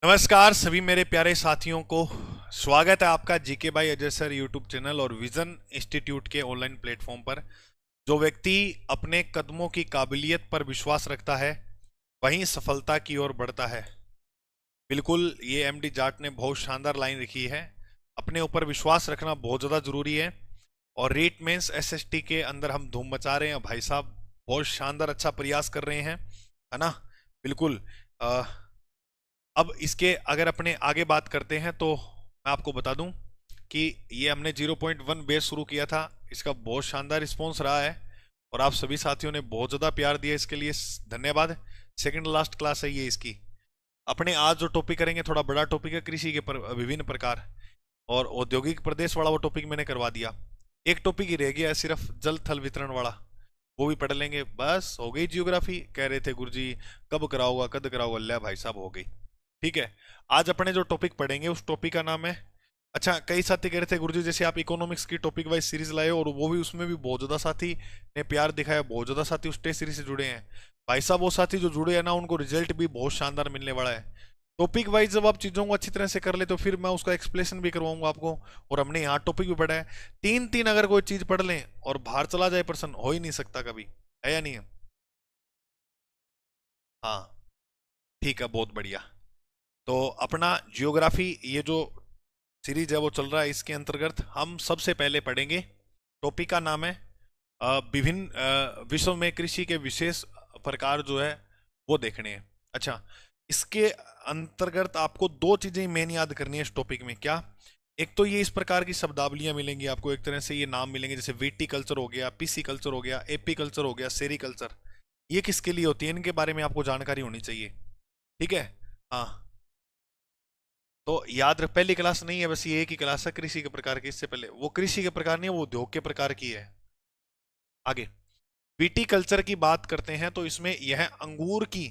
नमस्कार सभी मेरे प्यारे साथियों को। स्वागत है आपका GK by Ajay sir YouTube channel और विजन इंस्टीट्यूट के ऑनलाइन प्लेटफॉर्म पर। जो व्यक्ति अपने कदमों की काबिलियत पर विश्वास रखता है वहीं सफलता की ओर बढ़ता है। बिल्कुल, ये एमडी जाट ने बहुत शानदार लाइन लिखी है। अपने ऊपर विश्वास रखना बहुत ज़्यादा ज़रूरी है। और रीट मेंस एसएसटी के अंदर हम धूम मचा रहे हैं भाई साहब। बहुत शानदार अच्छा प्रयास कर रहे हैं, है ना। बिल्कुल। अब इसके अगर अपने आगे बात करते हैं तो मैं आपको बता दूं कि ये हमने 0.1 बेस शुरू किया था। इसका बहुत शानदार रिस्पॉन्स रहा है और आप सभी साथियों ने बहुत ज़्यादा प्यार दिया, इसके लिए धन्यवाद। सेकंड लास्ट क्लास है ये इसकी। अपने आज जो टॉपिक करेंगे थोड़ा बड़ा टॉपिक है, कृषि के विभिन्न प्रकार और औद्योगिक प्रदेश वाला। वो टॉपिक मैंने करवा दिया। एक टॉपिक ही रह गया है सिर्फ, जल थल वितरण वाला। वो भी पढ़ लेंगे, बस हो गई जियोग्राफी। कह रहे थे गुरुजी कब कराओगा कद कराओगा, ले भाई साहब हो गई। ठीक है। आज अपने जो टॉपिक पढ़ेंगे उस टॉपिक का नाम है, अच्छा कई साथी कह रहे थे गुरुजी जैसे आप इकोनॉमिक्स की टॉपिक वाइज सीरीज लाए और वो भी उसमें भी बहुत ज्यादा साथी ने प्यार दिखाया, बहुत ज्यादा साथी उस टेस्ट सीरीज से जुड़े हैं। भाई साहब वो साथी जो जुड़े हैं ना उनको रिजल्ट भी बहुत शानदार मिलने वाला है। टॉपिक वाइज जब आप चीजों को अच्छी तरह से कर ले तो फिर मैं उसका एक्सप्लेनेशन भी करवाऊंगा आपको। और हमने यहाँ टॉपिक भी पढ़ा है। तीन तीन अगर कोई चीज पढ़ लें और बाहर चला जाए पर्सन, हो ही नहीं सकता कभी, है या नहीं है। हाँ, ठीक है, बहुत बढ़िया। तो अपना जियोग्राफी ये जो सीरीज है वो चल रहा है, इसके अंतर्गत हम सबसे पहले पढ़ेंगे। टॉपिक का नाम है विभिन्न विश्व में कृषि के विशेष प्रकार जो है वो देखने हैं। अच्छा, इसके अंतर्गत आपको दो चीजें मेन याद करनी है इस टॉपिक में। क्या? एक तो ये इस प्रकार की शब्दावलियां मिलेंगी आपको, एक तरह से ये नाम मिलेंगे, जैसे वीटी कल्चर हो गया, पीसी कल्चर हो गया, एपी कल्चर हो गया, सेरी कल्चर। ये किसके लिए होती है, इनके बारे में आपको जानकारी होनी चाहिए। ठीक है। हाँ, तो याद रख, पहली क्लास नहीं है, बस ये एक ही क्लास है कृषि के प्रकार की। इससे पहले वो कृषि के प्रकार नहीं है, वो उद्योग के प्रकार की है। आगे बीटी कल्चर की बात करते हैं तो इसमें यह अंगूर की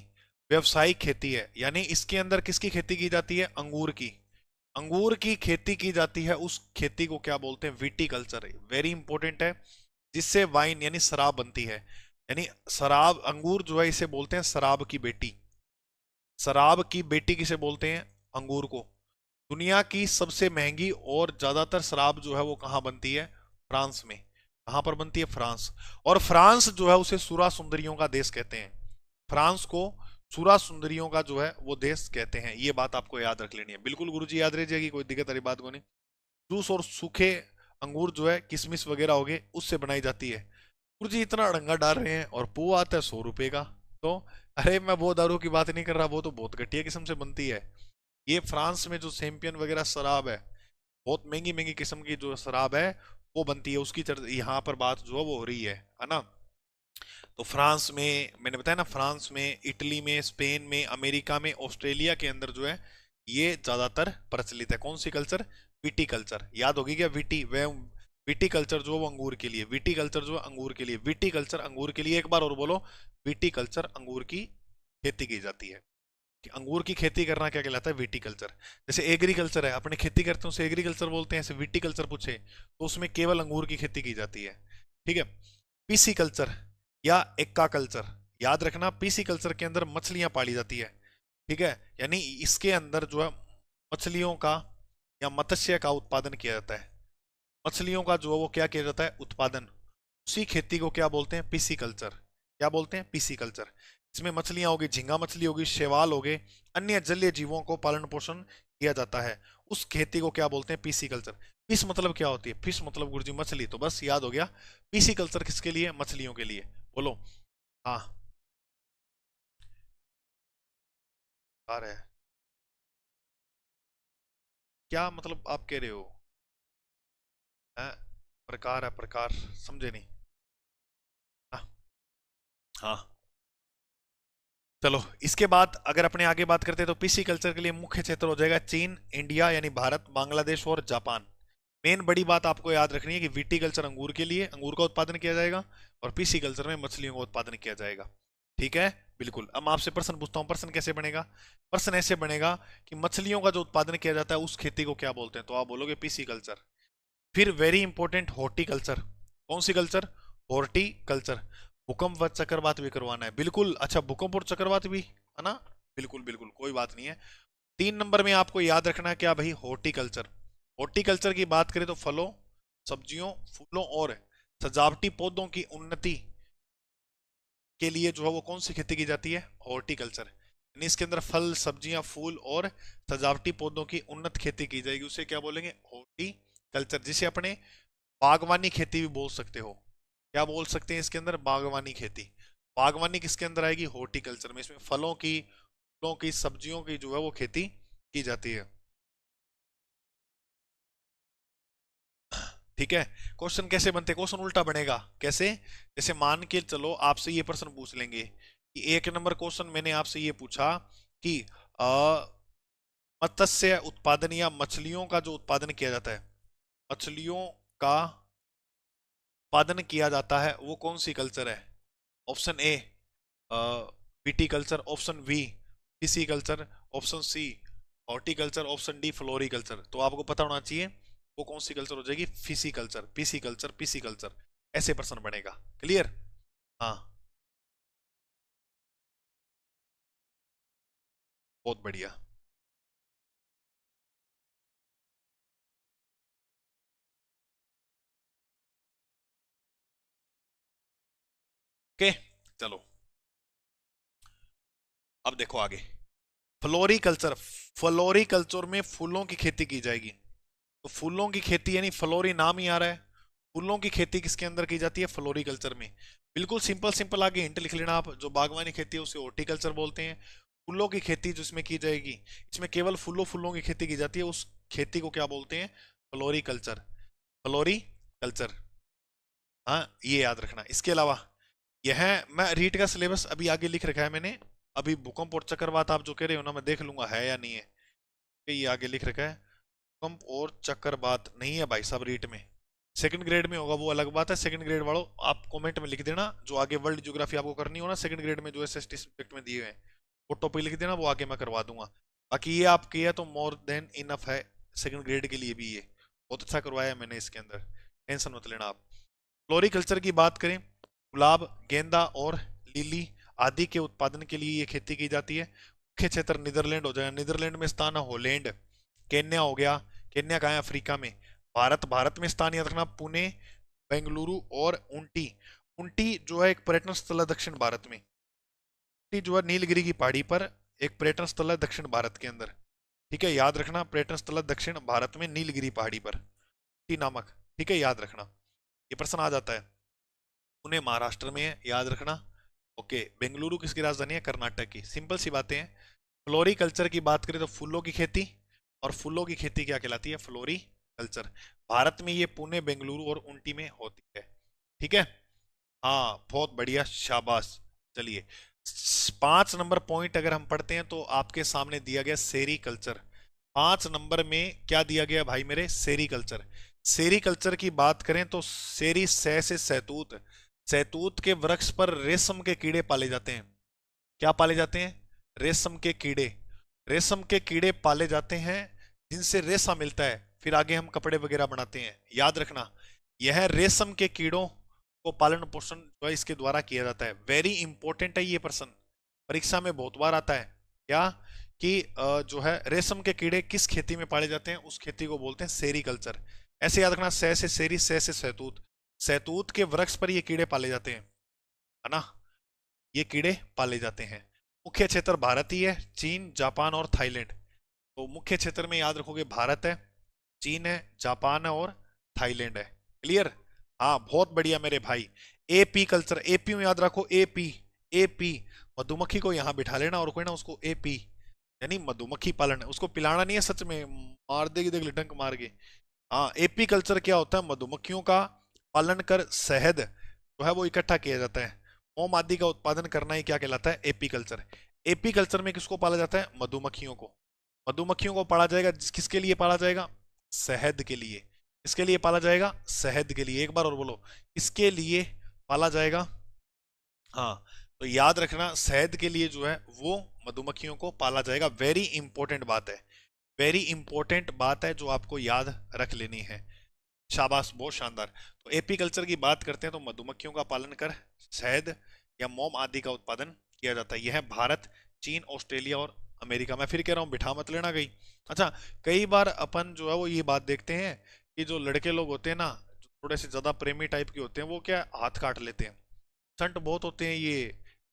व्यवसायिक खेती है, यानी इसके अंदर किसकी खेती की जाती है? अंगूर की। अंगूर की खेती की जाती है, उस खेती को क्या बोलते हैं? Witty culture. वेरी इंपॉर्टेंट है। जिससे वाइन यानी शराब बनती है। यानी शराब, अंगूर जो है इसे बोलते हैं शराब की बेटी। शराब की बेटी किसे बोलते हैं? अंगूर को। दुनिया की सबसे महंगी और ज्यादातर शराब जो है वो कहाँ बनती है? फ्रांस में। कहाँ पर बनती है? फ्रांस। और फ्रांस जो है उसे सुरा सुंदरियों का देश कहते हैं। फ्रांस को सुरा सुंदरियों का जो है वो देश कहते हैं। ये बात आपको याद रख लेनी है। बिल्कुल गुरुजी, याद रह जाएगी, कोई दिक्कत वाली बात को नहीं। जूस और सूखे अंगूर जो है किशमिश वगैरह हो गए उससे बनाई जाती है। गुरुजी इतना अड़ंगा डाल रहे हैं और पो आता है 100 रुपए का। तो अरे मैं वो दारू की बात नहीं कर रहा, वो तो बहुत घटिया किस्म से बनती है। ये फ्रांस में जो चैंपियन वगैरह शराब है, बहुत महंगी महंगी किस्म की जो शराब है वो बनती है, उसकी यहाँ पर बात जो है वो हो रही है ना। तो फ्रांस में मैंने बताया ना, फ्रांस में, इटली में, स्पेन में, अमेरिका में, ऑस्ट्रेलिया के अंदर जो है ये ज्यादातर प्रचलित है। कौन सी कल्चर? Witty culture. याद होगी क्या? विटी, वह विटी कल्चर जो वो अंगूर के लिए, विटी कल्चर जो अंगूर के लिए, विटी कल्चर अंगूर के लिए। एक बार और बोलो, विटी कल्चर अंगूर की खेती की जाती है। कि अंगूर की खेती करना क्या कहलाता है? विटीकल्चर। जैसे एग्रीकल्चर है, अपने खेती करते हैं उसे एग्रीकल्चर बोलते हैं। ऐसे विटीकल्चर पूछे तो उसमें केवल अंगूर की खेती की जाती है। ठीक है। पीसी कल्चर या एक्का कल्चर, याद रखना, पीसी कल्चर के अंदर मछलियां पाली जाती है। ठीक है। यानी इसके अंदर जो है मछलियों का या मत्स्य का उत्पादन किया जाता है। मछलियों का जो है वो क्या किया जाता है? उत्पादन। उसी खेती को क्या बोलते हैं? PC culture. क्या बोलते हैं? PC culture. इसमें मछलियां होगी, झींगा मछली होगी, शैवाल हो गए, अन्य जलीय जीवों को पालन पोषण किया जाता है। उस खेती को क्या बोलते हैं? PC culture. फिश मतलब क्या होती है? फिश मतलब गुरुजी मछली, तो बस याद हो गया। पीसी कल्चर किसके लिए? मछलियों के लिए। बोलो। हाँ, आ रहा है। क्या मतलब आप कह रहे हो? है? प्रकार है, प्रकार, समझे नहीं। हाँ। हाँ, चलो इसके बाद अगर अपने आगे बात करते हैं तो पीसी कल्चर के लिए मुख्य क्षेत्र हो जाएगा चीन, इंडिया यानी भारत, बांग्लादेश और जापान। मेन बड़ी बात आपको याद रखनी है कि विटी कल्चर अंगूर के लिए, अंगूर का उत्पादन किया जाएगा, और पीसी कल्चर में मछलियों का उत्पादन किया जाएगा। ठीक है। बिल्कुल। अब मैं आपसे प्रश्न पूछता हूँ, प्रश्न कैसे बनेगा? प्रश्न ऐसे बनेगा कि मछलियों का जो उत्पादन किया जाता है उस खेती को क्या बोलते हैं? तो आप बोलोगे पीसी कल्चर। फिर वेरी इंपॉर्टेंट, हॉर्टिकल्चर। कौन सी कल्चर? हॉर्टिकल्चर। भूकंप व चक्रवात भी करवाना है, बिल्कुल। अच्छा, भूकंप और चक्रवात भी, है ना। बिल्कुल बिल्कुल, कोई बात नहीं है। 3 नंबर में आपको याद रखना है क्या भाई, हॉर्टिकल्चर। हॉर्टिकल्चर की बात करें तो फलों, सब्जियों, फूलों और सजावटी पौधों की उन्नति के लिए जो है वो कौन सी खेती की जाती है, हॉर्टिकल्चर। यानी इसके अंदर फल, सब्जियां, फूल और सजावटी पौधों की उन्नत खेती की जाएगी, उसे क्या बोलेंगे, हॉर्टिकल्चर। जिसे अपने बागवानी खेती भी बोल सकते हो। क्या बोल सकते हैं इसके अंदर, बागवानी खेती। बागवानी किसके अंदर आएगी, हॉर्टिकल्चर में। इसमें फलों की, फूलों की, सब्जियों की जो है वो खेती की जाती है। ठीक है। क्वेश्चन कैसे बनते, क्वेश्चन उल्टा बनेगा कैसे, जैसे मान के चलो आपसे ये प्रश्न पूछ लेंगे कि 1 नंबर क्वेश्चन मैंने आपसे ये पूछा कि मत्स्य उत्पादन या मछलियों का जो उत्पादन किया जाता है, मछलियों का उत्पादन किया जाता है वो कौन सी कल्चर है। Option A viticulture, option B fishiculture, option C horticulture, option D floriculture. तो आपको पता होना चाहिए वो कौन सी कल्चर हो जाएगी, फिशिकल्चर, पिसिकल्चर, पिसिकल्चर। ऐसे प्रश्न बनेगा। क्लियर। हाँ, बहुत बढ़िया। ओके, चलो अब देखो आगे। फ्लोरिकल्चर, फ्लोरिकल्चर में फूलों की खेती की जाएगी। तो फूलों की खेती यानी फ्लोरी नाम ही आ रहा है, फूलों की खेती किसके अंदर की जाती है, फ्लोरिकल्चर में। बिल्कुल सिंपल सिंपल आगे हिंट लिख लेना आप, जो बागवानी खेती है उसे हॉर्टिकल्चर बोलते हैं। फूलों की खेती जिसमें की जाएगी, इसमें केवल फूलों फूलों की खेती की जाती है, उस खेती को क्या बोलते हैं, फ्लोरिकल्चर, फ्लोरिकल्चर। हाँ, ये याद रखना। इसके अलावा यह, मैं रीट का सिलेबस अभी आगे लिख रखा है मैंने। अभी भूकंप और चक्रवात आप जो कह रहे हो ना, मैं देख लूंगा है या नहीं है, कि ये आगे लिख रखा है। भूकंप और चक्रवात नहीं है भाई साहब रीट में, सेकंड ग्रेड में होगा वो अलग बात है। सेकंड ग्रेड वालों आप कमेंट में लिख देना, जो आगे वर्ल्ड ज्योग्राफी आपको करनी हो ना सेकंड ग्रेड में, जो एसएसटी सब्जेक्ट में दिए हुए हैं वो टॉपिक लिख देना, वो आगे मैं करवा दूंगा। बाकी ये आप किया तो मोर देन इनफ है, सेकंड ग्रेड के लिए भी ये बहुत अच्छा करवाया मैंने इसके अंदर, टेंशन मत लेना आप। फ्लोरिकल्चर की बात करें, गुलाब, गेंदा और लिली आदि के उत्पादन के लिए ये खेती की जाती है। मुख्य क्षेत्र नीदरलैंड हो जाएगा, नीदरलैंड में स्थान है हॉलैंड। केन्या हो गया, केन्या कहाँ है, अफ्रीका में। भारत, भारत में स्थान याद रखना, पुणे, बेंगलुरु और ऊंटी। ऊंटी जो है एक पर्यटन स्थल है दक्षिण भारत में। ऊंटी जो है नीलगिरी की पहाड़ी पर एक पर्यटन स्थल है दक्षिण भारत के अंदर। ठीक है, याद रखना, पर्यटन स्थल है दक्षिण भारत में नीलगिरी पहाड़ी पर, ऊंटी नामक। ठीक है, याद रखना, ये प्रश्न आ जाता है। पुणे महाराष्ट्र में है, याद रखना। ओके, बेंगलुरु किसकी राजधानी है, कर्नाटक की। सिंपल सी बातें हैं। फ्लोरिकल्चर की बात करें तो फूलों की खेती, और फूलों की खेती क्या कहलाती है, फ्लोरिकल्चर। भारत में ये पुणे, बेंगलुरु और ऊटी में होती है। ठीक है, हाँ बहुत बढ़िया, शाबाश। चलिए, 5 नंबर पॉइंट अगर हम पढ़ते हैं तो आपके सामने दिया गया सेरीकल्चर। 5 नंबर में क्या दिया गया भाई मेरे, सेरीकल्चर। सेरीकल्चर की बात करें तो सेरी सह से सहतूत, सहतूत के वृक्ष पर रेशम के कीड़े पाले जाते हैं। क्या पाले जाते हैं, रेशम के कीड़े। रेशम के कीड़े पाले जाते हैं जिनसे रेशा मिलता है, फिर आगे हम कपड़े वगैरह बनाते हैं। याद रखना, यह रेशम के कीड़ों को पालन पोषण जो है इसके द्वारा किया जाता है। वेरी इंपॉर्टेंट है ये प्रश्न, परीक्षा में बहुत बार आता है। क्या कि जो है रेशम के कीड़े किस खेती में पाले जाते हैं, उस खेती को बोलते हैं सेरीकल्चर। ऐसे याद रखना, सह से सेरी, सह से सहतूत, सहतूत के वृक्ष पर ये कीड़े पाले जाते हैं, है ना, ये कीड़े पाले जाते हैं। मुख्य क्षेत्र भारत ही है, चीन, जापान और थाईलैंड। तो मुख्य क्षेत्र में याद रखोगे भारत है, चीन है, जापान है और थाईलैंड है। क्लियर। हाँ बहुत बढ़िया मेरे भाई। एपी कल्चर, एपी में याद रखो, एपी, एपी मधुमक्खी को यहाँ बिठा लेना और कोई ना उसको एपी यानी मधुमक्खी पालन, उसको पिलाना नहीं है सच में, मार देगी देख डंक मार के। हाँ, एपी कल्चर क्या होता है, मधुमक्खियों का पालन कर शहद जो है वो इकट्ठा किया जाता है, मोम आदि का उत्पादन करना ही क्या कहलाता है, एपी कल्चर। एपी कल्चर में किसको पाला जाता है, मधुमक्खियों को। मधुमक्खियों को पाला जाएगा, किसके लिए पाला जाएगा, शहद के लिए। इसके लिए पाला जाएगा, शहद के लिए। एक बार और बोलो, इसके लिए पाला जाएगा। हाँ, तो याद रखना, शहद के लिए जो है वो मधुमक्खियों को पाला जाएगा। वेरी इंपॉर्टेंट बात है, वेरी इंपॉर्टेंट बात है जो आपको याद रख लेनी है। शाबाश, बहुत शानदार। तो एपी कल्चर की बात करते हैं तो मधुमक्खियों का पालन कर शहद या मोम आदि का उत्पादन किया जाता है। यह भारत, चीन, ऑस्ट्रेलिया और अमेरिका। मैं फिर कह रहा हूँ बिठा मत लेना कहीं। अच्छा, कई बार अपन जो है वो ये बात देखते हैं कि जो लड़के लोग होते हैं ना, जो थोड़े से ज्यादा प्रेमी टाइप के होते हैं, वो क्या हाथ काट लेते हैं। संट बहुत होते हैं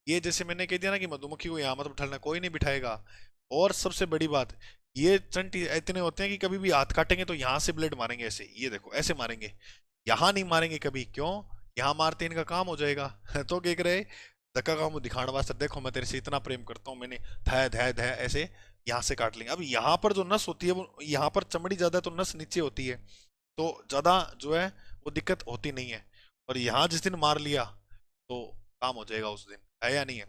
ये जैसे मैंने कह दिया ना कि मधुमक्खी को यहाँ मत बिठाना, कोई नहीं बिठाएगा। और सबसे बड़ी बात, ये चंट इतने होते हैं कि कभी भी हाथ काटेंगे तो यहाँ से ब्लेड मारेंगे, ऐसे ये देखो ऐसे मारेंगे, यहाँ नहीं मारेंगे कभी। क्यों? यहाँ मारते इनका काम हो जाएगा। तो क्या करे, धक्का का मुंह दिखाने वास्ते, देखो मैं तेरे से इतना प्रेम करता हूँ, मैंने धै धै धै ऐसे यहाँ से काट लेंगे। अब यहाँ पर जो नस होती है वो, यहाँ पर चमड़ी ज्यादा है तो नस नीचे होती है, तो ज्यादा जो है वो दिक्कत होती नहीं है। और यहाँ जिस दिन मार लिया तो काम हो जाएगा उस दिन, है या नहीं है?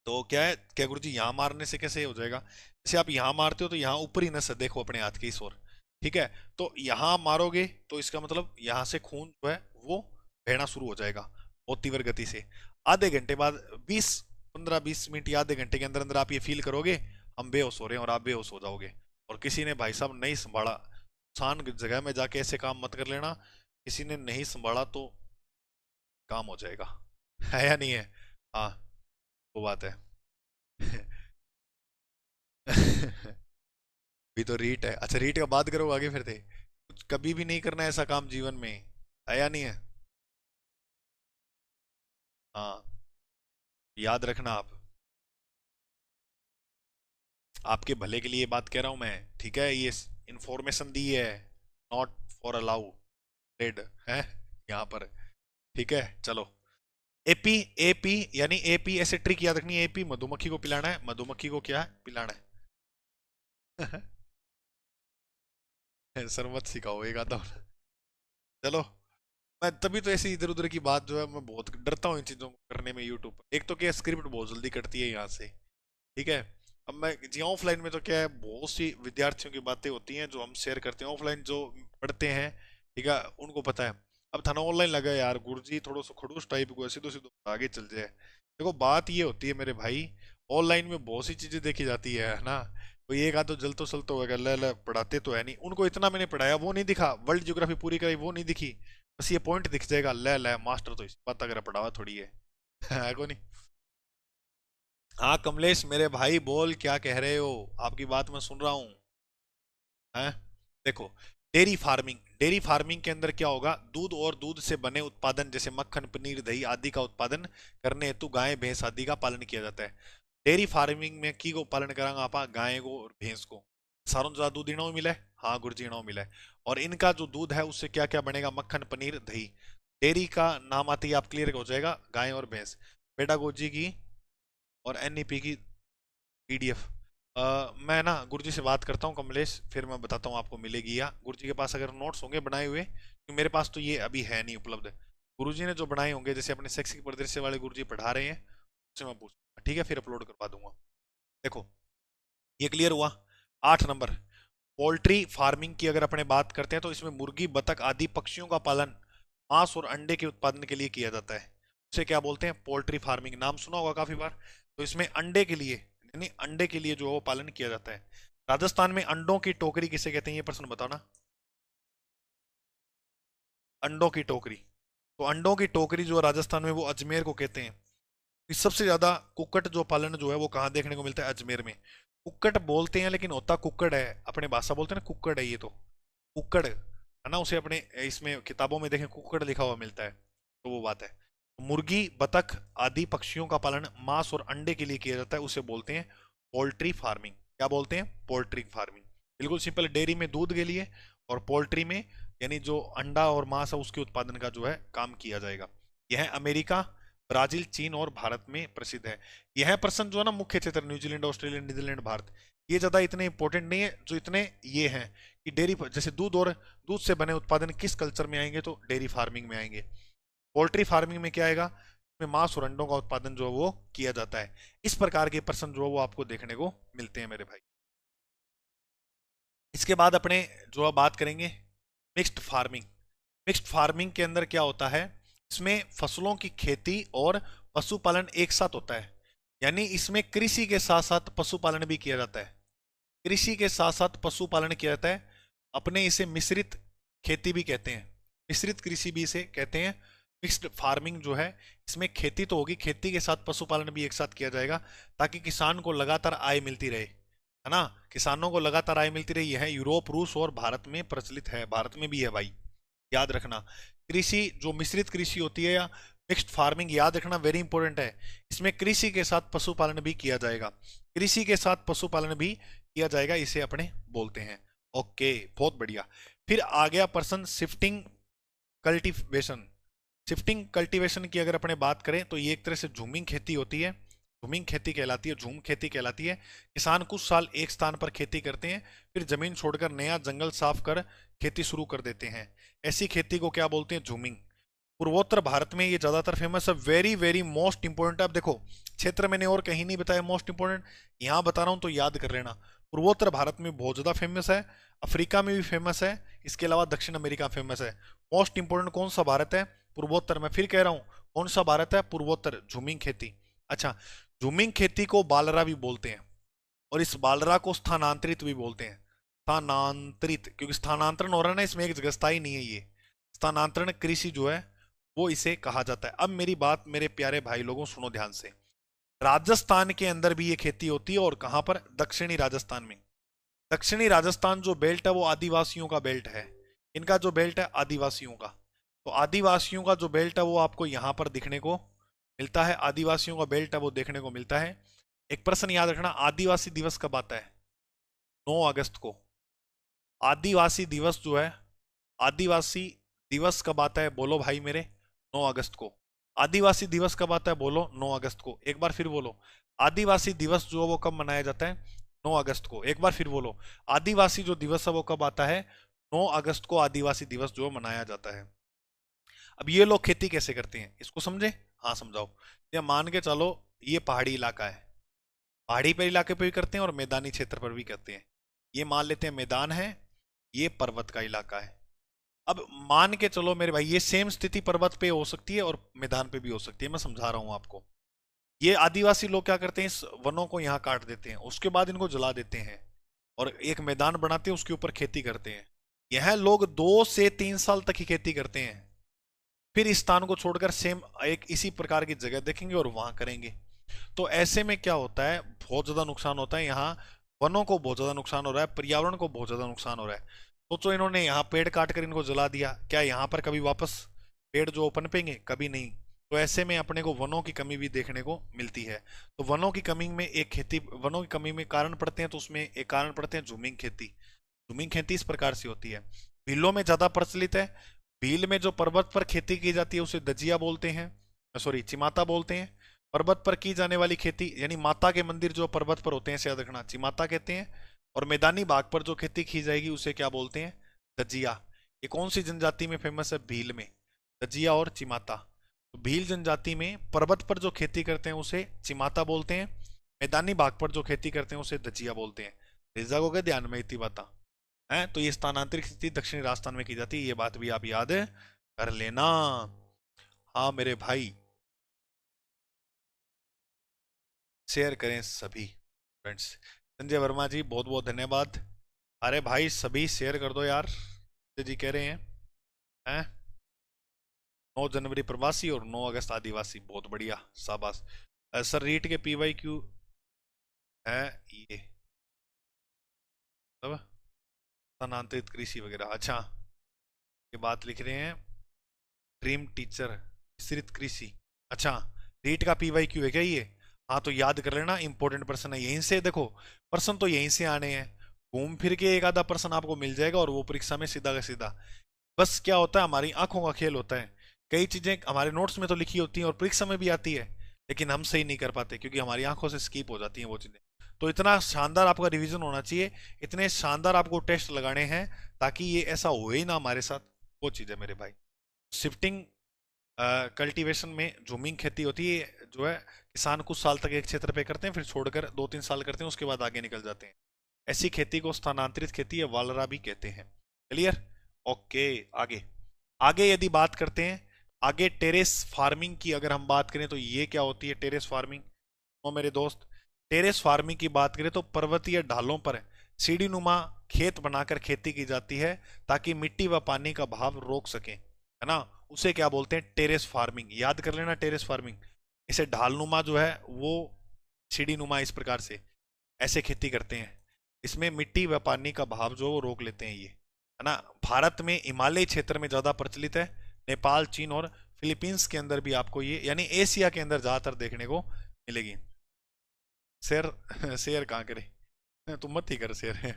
तो क्या है, क्या गुरु जी यहाँ मारने से कैसे हो जाएगा? जैसे आप यहाँ मारते हो तो यहाँ ऊपरी नस है, देखो अपने हाथ की इस ओर, ठीक है? तो यहाँ मारोगे तो इसका मतलब यहाँ से खून जो है वो बहना शुरू हो जाएगा बहुत तीव्र गति से। आधे घंटे बाद, 15-20 मिनट या आधे घंटे के अंदर अंदर आप ये फील करोगे हम बेहोश हो रहे हैं, और आप बेहोश हो जाओगे। और किसी ने भाई साहब नहीं संभाला, शान जगह में जाके ऐसे काम मत कर लेना, किसी ने नहीं संभाला तो काम हो जाएगा। है या नहीं है? हाँ, वो बात है। भी तो रीट है। अच्छा, रीट का बात करो आगे फिर थे, कुछ कभी भी नहीं करना है ऐसा काम जीवन में, है या नहीं है? हाँ, याद रखना आप, आपके भले के लिए बात कह रहा हूं मैं, ठीक है? ये इंफॉर्मेशन दी है, नॉट फॉर अलाउ रेड है यहाँ पर, ठीक है? चलो, एपी, एपी यानी एपी, ऐसे ट्रिक याद रखनी है। एपी मधुमक्खी को पिलाना है, मधुमक्खी को क्या है, पिलाना है। सर मत सिखाओ एक आधा और। चलो, मैं तभी तो ऐसी इधर उधर की बात जो है मैं बहुत डरता हूँ इन चीजों को करने में यूट्यूब पर। एक तो क्या स्क्रिप्ट बहुत जल्दी कटती है यहाँ से, ठीक है? अब मैं जी ऑफलाइन में तो क्या है, बहुत सी विद्यार्थियों की बातें होती हैं जो हम शेयर करते हैं, ऑफलाइन जो पढ़ते हैं, ठीक है, उनको पता है। अब थाना ऑनलाइन लगा यार गुरुजी थोड़ा सा खड़ूस टाइप को सीधो सीधो आगे चल जाए। देखो बात ये होती है मेरे भाई, ऑनलाइन में बहुत सी चीजें देखी जाती है ना। कोई एक आध तो जल तो सल तो होगा, ले ले पढ़ाते तो है नहीं, उनको इतना मैंने पढ़ाया वो नहीं दिखा, वर्ल्ड ज्योग्राफी पूरी कराई वो नहीं दिखी, बस ये पॉइंट दिख जाएगा, ले ले मास्टर तो इस बात अगर पढ़ावा थोड़ी है। है को नहीं? हाँ कमलेश मेरे भाई, बोल क्या कह रहे हो, आपकी बात मैं सुन रहा हूँ। हैं? देखो, डेयरी फार्मिंग, डेयरी फार्मिंग के अंदर क्या होगा, दूध और दूध से बने उत्पादन जैसे मक्खन, पनीर, दही आदि का उत्पादन करने हेतु गाय भैंस आदि का पालन किया जाता है। डेयरी फार्मिंग में की को पालन करांगा आप, गाय को और भैंस को। सारों ज्यादा दूध इनो मिला है, हाँ गुरुजी इनो मिला है। और इनका जो दूध है उससे क्या क्या बनेगा, मक्खन, पनीर, दही। डेयरी का नाम आते ही आप क्लियर हो जाएगा, गाय और भैंस। पेडागोजी की और एनईपी की पीडीएफ मैं ना गुरुजी से बात करता हूँ कमलेश, फिर मैं बताता हूँ आपको मिलेगी, या गुरुजी के पास अगर नोट्स होंगे बनाए हुए, क्योंकि मेरे पास तो ये अभी है नहीं उपलब्ध। गुरुजी ने जो बनाए होंगे, जैसे अपने शैक्षिक परिदृश्य वाले गुरुजी पढ़ा रहे हैं, उससे मैं पूछूंगा, ठीक है? फिर अपलोड करवा दूंगा। देखो, ये क्लियर हुआ। 8 नंबर, पोल्ट्री फार्मिंग की अगर अपने बात करते हैं तो इसमें मुर्गी, बतख आदि पक्षियों का पालन मांस और अंडे के उत्पादन के लिए किया जाता है। उसे क्या बोलते हैं, पोल्ट्री फार्मिंग, नाम सुना होगा काफी बार। तो इसमें अंडे के लिए, यानी अंडे के लिए जो है वो पालन किया जाता है। राजस्थान में अंडों की टोकरी किसे कहते हैं, ये प्रश्न बताओ ना। अंडों की टोकरी, तो अंडों की टोकरी जो है राजस्थान में वो अजमेर को कहते हैं। इस सबसे ज्यादा कुक्कट जो पालन जो है वो कहाँ देखने को मिलता है, अजमेर में। कुक्कट बोलते हैं लेकिन होता कुक्कड़ है, अपने भाषा बोलते हैं ना कुक्कड़ है, ये तो कुक्कड़ है ना, उसे अपने इसमें किताबों में देखें कुक्कड़ लिखा हुआ मिलता है, तो वो बात है। मुर्गी, बतख आदि पक्षियों का पालन मांस और अंडे के लिए किया जाता है, उसे बोलते हैं पोल्ट्री फार्मिंग। क्या बोलते हैं, पोल्ट्री फार्मिंग। बिल्कुल सिंपल, डेयरी में दूध के लिए, और पोल्ट्री में यानी जो अंडा और मांस है उसके उत्पादन का जो है काम किया जाएगा। यह अमेरिका, ब्राजील, चीन और भारत में प्रसिद्ध है। यह प्रश्न जो है ना मुख्य क्षेत्र न्यूजीलैंड, ऑस्ट्रेलिया, नीदरलैंड, भारत, ये ज्यादा इतने इंपॉर्टेंट नहीं है, जो इतने ये हैं कि डेयरी जैसे दूध और दूध से बने उत्पादन किस कल्चर में आएंगे, तो डेयरी फार्मिंग में आएंगे। पोल्ट्री फार्मिंग में क्या आएगा, इसमें मांस और अंडों का उत्पादन जो है वो किया जाता है। इस प्रकार के प्रश्न जो है वो आपको देखने को मिलते हैं मेरे भाई। इसके बाद अपने जो है बात करेंगे मिक्स्ड फार्मिंग। मिक्स्ड फार्मिंग के अंदर क्या होता है, इसमें फसलों की खेती और पशुपालन एक साथ होता है, यानी इसमें कृषि के साथ साथ पशुपालन भी किया जाता है। कृषि के साथ साथ पशुपालन किया जाता है। अपने इसे मिश्रित खेती भी कहते हैं, मिश्रित कृषि भी इसे कहते हैं। मिक्स्ड फार्मिंग जो है, इसमें खेती तो होगी, खेती के साथ पशुपालन भी एक साथ किया जाएगा, ताकि किसान को लगातार आय मिलती रहे, है ना। किसानों को लगातार आय मिलती रही है, यूरोप, रूस और भारत में प्रचलित है, भारत में भी है भाई, याद रखना। कृषि जो मिश्रित कृषि होती है या मिक्स्ड फार्मिंग, याद रखना, वेरी इंपॉर्टेंट है। इसमें कृषि के साथ पशुपालन भी किया जाएगा, कृषि के साथ पशुपालन भी किया जाएगा, इसे अपने बोलते हैं। ओके, बहुत बढ़िया। फिर आ गया person shifting cultivation. Shifting cultivation की अगर अपने बात करें तो ये एक तरह से झूमिंग खेती होती है, झूमिंग खेती कहलाती है, झूम खेती कहलाती है। किसान कुछ साल एक स्थान पर खेती करते हैं, फिर जमीन छोड़कर नया जंगल साफ कर खेती शुरू कर देते हैं। ऐसी खेती को क्या बोलते हैं? झूमिंग। पूर्वोत्तर भारत में ये ज्यादातर फेमस है, वेरी वेरी मोस्ट इंपोर्टेंट। अब देखो, क्षेत्र मैंने और कहीं नहीं बताया मोस्ट इंपोर्टेंट, यहाँ बता रहा हूँ तो याद कर लेना। पूर्वोत्तर भारत में बहुत ज्यादा फेमस है, अफ्रीका में भी फेमस है, इसके अलावा दक्षिण अमेरिका फेमस है। मोस्ट इंपोर्टेंट कौन सा भारत है? पूर्वोत्तर। मैं फिर कह रहा हूँ, कौन सा भारत है? पूर्वोत्तर। झूमिंग खेती। अच्छा, झूमिंग खेती को बालरा भी बोलते हैं, और इस बालरा को स्थानांतरित भी बोलते हैं। स्थानांतरित, क्योंकि स्थानांतरण हो रहा है ना, इसमें एक जगह स्थायी नहीं है ये। स्थानांतरण कृषि जो है वो इसे कहा जाता है। अब मेरी बात मेरे प्यारे भाई लोगों सुनो ध्यान से। राजस्थान के अंदर भी ये खेती होती है, और कहां पर? दक्षिणी राजस्थान में। दक्षिणी राजस्थान जो बेल्ट है वो आदिवासियों का बेल्ट है। इनका जो बेल्ट है आदिवासियों का, तो आदिवासियों का जो बेल्ट है वो आपको यहां पर दिखने को मिलता है। आदिवासियों का बेल्ट है वो देखने को मिलता है। एक प्रश्न याद रखना, आदिवासी दिवस कब आता है? 9 अगस्त को। आदिवासी दिवस जो है, आदिवासी दिवस कब आता है बोलो भाई मेरे? 9 अगस्त को। आदिवासी दिवस कब आता है बोलो? 9 अगस्त को। एक बार फिर बोलो, आदिवासी दिवस जो है वो कब मनाया जाता है? 9 अगस्त को। एक बार फिर बोलो, आदिवासी जो दिवस है वो कब आता है? 9 अगस्त को आदिवासी दिवस जो मनाया जाता है। अब ये लोग खेती कैसे करते हैं इसको समझे? हाँ समझाओ। ये मान के चलो, ये पहाड़ी इलाका है, पहाड़ी पर इलाके पे भी करते हैं और मैदानी क्षेत्र पर भी करते हैं। ये मान लेते हैं मैदान है, ये पर्वत का इलाका है। अब मान के चलो मेरे भाई, ये सेम स्थिति पर्वत पे हो सकती है और मैदान पे भी हो सकती है, मैं समझा रहा हूं आपको। ये आदिवासी लोग क्या करते हैं, इस वनों को यहाँ काट देते हैं, उसके बाद इनको जला देते हैं और एक मैदान बनाते हैं, उसके ऊपर खेती करते हैं। यह लोग 2 से 3 साल तक ही खेती करते हैं, फिर इस स्थान को छोड़कर सेम एक इसी प्रकार की जगह देखेंगे और वहां करेंगे। तो ऐसे में क्या होता है, बहुत ज्यादा नुकसान होता है। यहाँ वनों को बहुत ज्यादा नुकसान हो रहा है, पर्यावरण को बहुत ज्यादा नुकसान हो रहा है। सोचो, इन्होंने यहाँ पेड़ काट कर इनको जला दिया, क्या यहाँ पर कभी वापस पेड़ जो पनपेंगे? कभी नहीं। तो ऐसे में अपने को वनों की कमी भी देखने को मिलती है। तो वनों की कमी में एक खेती, वनों की कमी में कारण पड़ते हैं, तो उसमें एक कारण पड़ते हैं झूमिंग खेती। झूमिंग खेती इस प्रकार से होती है, भीलों में ज्यादा प्रचलित है। भील में जो पर्वत पर खेती की जाती है उसे दजिया बोलते हैं, सॉरी चिमाता बोलते हैं। पर्वत पर की जाने वाली खेती, यानी माता के मंदिर जो पर्वत पर होते हैं, इसे याद रखना, चिमाता कहते हैं। और मैदानी भाग पर जो खेती की जाएगी उसे क्या बोलते हैं? दजिया। ये कौन सी जनजाति में फेमस है? भील में। दजिया और चिमाता। तो भील जनजाति में पर्वत पर जो खेती करते हैं उसे चिमाता बोलते हैं, मैदानी भाग पर जो खेती करते हैं उसे दजिया बोलते हैं। रिजा को क्या ध्यान में इतनी बात है? तो ये स्थानांतरित स्थिति दक्षिणी राजस्थान में की जाती है, ये बात भी आप याद कर लेना। हाँ मेरे भाई, शेयर करें सभी फ्रेंड्स। संजय वर्मा जी बहुत बहुत धन्यवाद। अरे भाई सभी शेयर कर दो यार, संजय जी कह रहे हैं 9 जनवरी प्रवासी और 9 अगस्त आदिवासी, बहुत बढ़िया, शाबाश। सर रीट के पीवाई क्यू है ये सब स्थानांतरित कृषि वगैरह। अच्छा, ये बात लिख रहे हैं ड्रीम टीचर मिश्रित कृषि। अच्छा, रीट का पीवाई क्यू है क्या ये? हाँ तो याद कर लेना, इंपॉर्टेंट पर्सन है, यहीं से देखो, पर्सन तो यहीं से आने हैं, घूम फिर के एक आधा पर्सन आपको मिल जाएगा और वो परीक्षा में सीधा का सीधा। बस क्या होता है, हमारी आंखों का खेल होता है। कई चीजें हमारे नोट्स में तो लिखी होती हैं और परीक्षा में भी आती है, लेकिन हम सही नहीं कर पाते क्योंकि हमारी आंखों से स्किप हो जाती हैं वो चीजें। तो इतना शानदार आपका रिवीजन होना चाहिए, इतने शानदार आपको टेस्ट लगाने हैं ताकि ये ऐसा हो ही ना हमारे साथ, वो चीज है मेरे भाई। शिफ्टिंग कल्टीवेशन में झूमिंग खेती होती है, जो है किसान कुछ साल तक एक क्षेत्र पे करते हैं, फिर छोड़कर 2-3 साल करते हैं, उसके बाद आगे निकल जाते हैं। ऐसी खेती को स्थानांतरित खेती या वालरा भी कहते हैं। क्लियर? ओके, आगे आगे यदि बात करते हैं, आगे टेरेस फार्मिंग की अगर हम बात करें तो ये क्या होती है टेरेस फार्मिंग? तो मेरे दोस्त, टेरेस फार्मिंग की बात करें तो पर्वतीय ढालों पर सीढ़ी नुमा खेत बनाकर खेती की जाती है ताकि मिट्टी व पानी का बहाव रोक सके। है ना, उसे क्या बोलते हैं, टेरेस फार्मिंग। याद कर लेना टेरेस फार्मिंग। इसे ढालनुमा जो है वो सीढ़ी नुमा, इस प्रकार से ऐसे खेती करते हैं। इसमें मिट्टी व पानी का भाव जो है वो रोक लेते हैं ये, है ना। भारत में हिमालय क्षेत्र में ज्यादा प्रचलित है। नेपाल, चीन और फिलीपींस के अंदर भी आपको ये, यानी एशिया के अंदर ज्यादातर देखने को मिलेगी। शेयर शेयर कहाँ करे, तुम मत ही कर शेयर।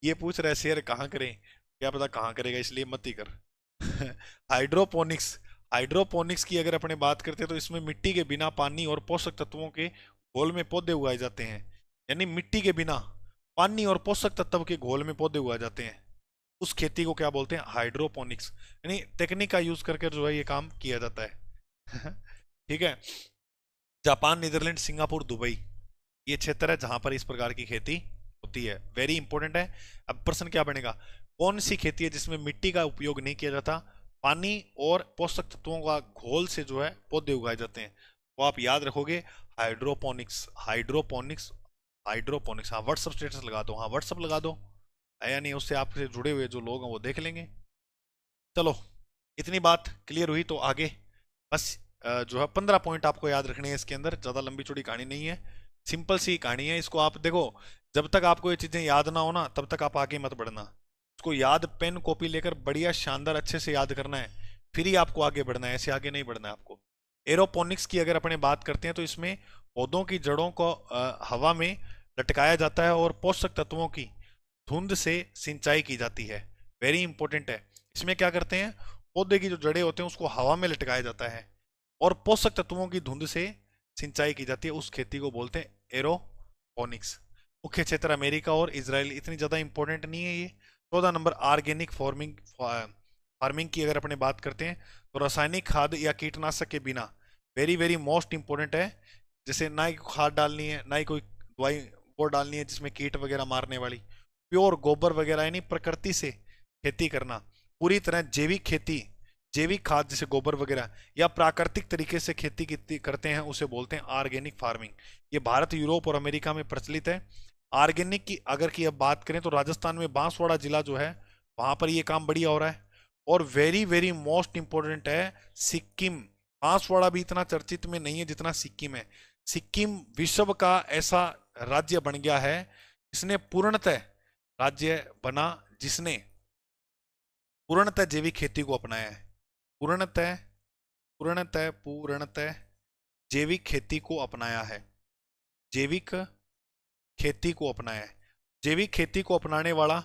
ये पूछ रहा है शेयर कहाँ करें, क्या पता कहाँ करेगा, इसलिए मत ही कर। हाइड्रोपोनिक्स। हाइड्रोपोनिक्स की अगर अपने बात करते हैं तो इसमें मिट्टी के बिना पानी और पोषक तत्वों के घोल में पौधे उगाए जाते हैं। यानी मिट्टी के बिना पानी और पोषक तत्व के घोल में पौधे उगाए जाते हैं। उस खेती को क्या बोलते हैं, हाइड्रोपोनिक्स। यानी टेक्निक का यूज करके जो है ये काम किया जाता है। ठीक है। जापान, नीदरलैंड, सिंगापुर, दुबई, ये क्षेत्र है जहां पर इस प्रकार की खेती होती है। वेरी इंपॉर्टेंट है। अब प्रश्न क्या बनेगा, कौन सी खेती है जिसमें मिट्टी का उपयोग नहीं किया जाता, पानी और पोषक तत्वों का घोल से जो है पौधे उगाए जाते हैं। तो आप याद रखोगे हाइड्रोपोनिक्स, हाइड्रोपोनिक्स, हाइड्रोपोनिक्स। हाँ व्हाट्सअप स्टेटस लगा दो, हाँ व्हाट्सअप लगा दो, है या नहीं, उससे आपसे जुड़े हुए जो लोग हैं वो देख लेंगे। चलो, इतनी बात क्लियर हुई तो आगे बस जो है 15 पॉइंट आपको याद रखने हैं इसके अंदर। ज़्यादा लंबी चौड़ी कहानी नहीं है, सिंपल सी कहानी है। इसको आप देखो, जब तक आपको ये चीज़ें याद ना हो ना तब तक आप आगे मत बढ़ना। इसको याद पेन कॉपी लेकर बढ़िया शानदार अच्छे से याद करना है, फिर ही आपको आगे बढ़ना है, ऐसे आगे नहीं बढ़ना है आपको। एरोपोनिक्स की अगर अपने बात करते हैं तो इसमें पौधों की जड़ों को हवा में लटकाया जाता है और पोषक तत्वों की धुंध से सिंचाई की जाती है। वेरी इंपॉर्टेंट है। इसमें क्या करते हैं, पौधे की जो जड़ें होते हैं उसको हवा में लटकाया जाता है और पोषक तत्वों की धुंध से सिंचाई की जाती है। उस खेती को बोलते हैं एरोपोनिक्स। मुख्य क्षेत्र अमेरिका और इजराइल, इतनी ज्यादा इंपॉर्टेंट नहीं है ये। 14 नंबर, ऑर्गेनिक फार्मिंग। फार्मिंग की अगर अपने बात करते हैं तो रासायनिक खाद या कीटनाशक के बिना, वेरी वेरी मोस्ट इंपॉर्टेंट है। जैसे ना ही खाद डालनी है ना ही कोई दवाई वो डालनी है जिसमें कीट वगैरह मारने वाली, प्योर गोबर वगैरह यानी प्रकृति से खेती करना, पूरी तरह जैविक खेती, जैविक खाद जैसे गोबर वगैरह या प्राकृतिक तरीके से खेती करते हैं उसे बोलते हैं ऑर्गेनिक फार्मिंग। ये भारत, यूरोप और अमेरिका में प्रचलित है। ऑर्गेनिक की अगर की अब बात करें तो राजस्थान में बांसवाड़ा जिला जो है वहां पर ये काम बढ़िया हो रहा है। और वेरी वेरी मोस्ट इंपॉर्टेंट है सिक्किम। बांसवाड़ा भी इतना चर्चित में नहीं है जितना सिक्किम है। सिक्किम विश्व का ऐसा राज्य बन गया है जिसने पूर्णतः, राज्य बना जिसने पूर्णतः जैविक खेती को अपनाया है। पूर्णतः, पूर्णतः जैविक खेती को अपनाया है। जैविक खेती को अपनाया है। जैविक खेती को अपनाने वाला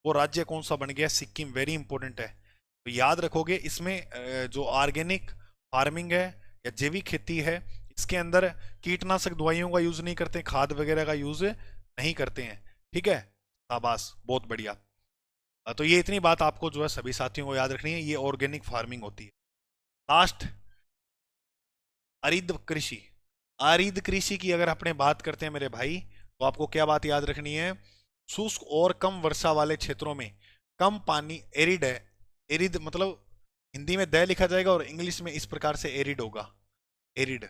वो राज्य कौन सा बन गया, सिक्किम। वेरी इंपॉर्टेंट है, तो याद रखोगे। इसमें जो ऑर्गेनिक फार्मिंग है या जैविक खेती है इसके अंदर कीटनाशक दवाइयों का यूज नहीं करते, खाद वगैरह का यूज नहीं करते हैं। ठीक है, शाबाश, बहुत बढ़िया। तो ये इतनी बात आपको जो है सभी साथियों को याद रखनी है, ये ऑर्गेनिक फार्मिंग होती है। लास्ट, अरिद कृषि। अरिद कृषि की अगर अपने बात करते हैं मेरे भाई तो आपको क्या बात याद रखनी है, शुष्क और कम वर्षा वाले क्षेत्रों में कम पानी, एरिड है। एरिड मतलब हिंदी में द लिखा जाएगा और इंग्लिश में इस प्रकार से एरिड होगा, एरिड।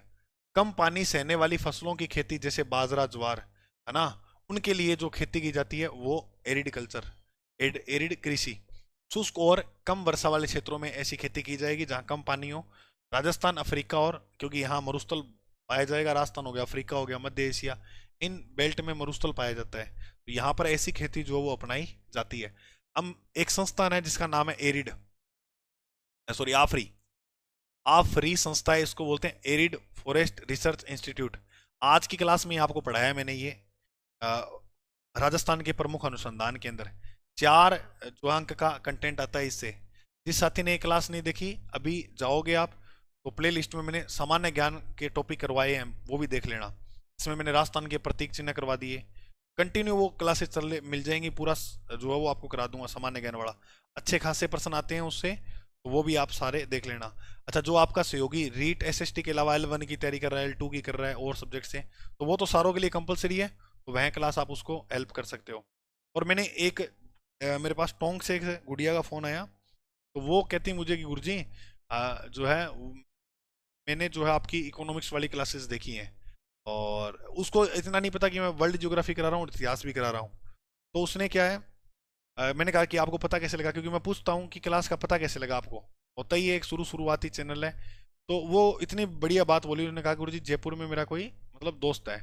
कम पानी सहने वाली फसलों की खेती जैसे बाजरा, ज्वार, है ना, उनके लिए जो खेती की जाती है वो एरिड कल्चर, एरिड कृषि। शुष्क और कम वर्षा वाले क्षेत्रों में ऐसी खेती की जाएगी जहां कम पानी हो। राजस्थान, अफ्रीका, और क्योंकि यहाँ मरुस्थल पाया जाएगा, राजस्थान हो गया, अफ्रीका हो गया, मध्य एशिया, इन बेल्ट में मरुस्थल पाया जाता है, तो यहाँ पर ऐसी खेती जो वो अपनाई जाती है। अब एक संस्थान है जिसका नाम है एरिड, सॉरी आफरी, आफरी संस्था है, इसको बोलते हैं एरिड फॉरेस्ट रिसर्च इंस्टीट्यूट। आज की क्लास में आपको पढ़ाया मैंने ये अ, राजस्थान के प्रमुख अनुसंधान के अंदर 4 जो अंक का कंटेंट आता है इससे। जिस साथी ने क्लास नहीं देखी अभी जाओगे आप तो प्ले लिस्ट में मैंने सामान्य ज्ञान के टॉपिक करवाए हैं, वो भी देख लेना। इसमें मैंने राजस्थान के प्रतीक चिन्ह करवा दिए, कंटिन्यू वो क्लासेस चल मिल जाएंगी, पूरा जो है वो आपको करा दूंगा सामान्य ज्ञान वाला। अच्छे खासे प्रश्न आते हैं उससे, तो वो भी आप सारे देख लेना। अच्छा, जो आपका सहयोगी रीट एसएसटी के अलावा L1 की तैयारी कर रहा है, L2 की कर रहा है और सब्जेक्ट से, तो वो तो सारों के लिए कंपलसरी है, तो वह क्लास आप उसको हेल्प कर सकते हो। और मैंने एक मेरे पास टोंक से एक गुड़िया का फ़ोन आया, तो वो कहती मुझे कि गुरुजी जो है मैंने जो है आपकी इकोनॉमिक्स वाली क्लासेस देखी हैं और उसको इतना नहीं पता कि मैं वर्ल्ड ज्योग्राफी करा रहा हूँ, इतिहास भी करा रहा हूँ। तो उसने क्या है मैंने कहा कि आपको पता कैसे लगा, क्योंकि मैं पूछता हूँ कि क्लास का पता कैसे लगा आपको, होता ही है, एक शुरुआती चैनल है। तो वो इतनी बढ़िया बात बोली, उन्होंने कहा गुरुजी जयपुर में मेरा कोई मतलब दोस्त है,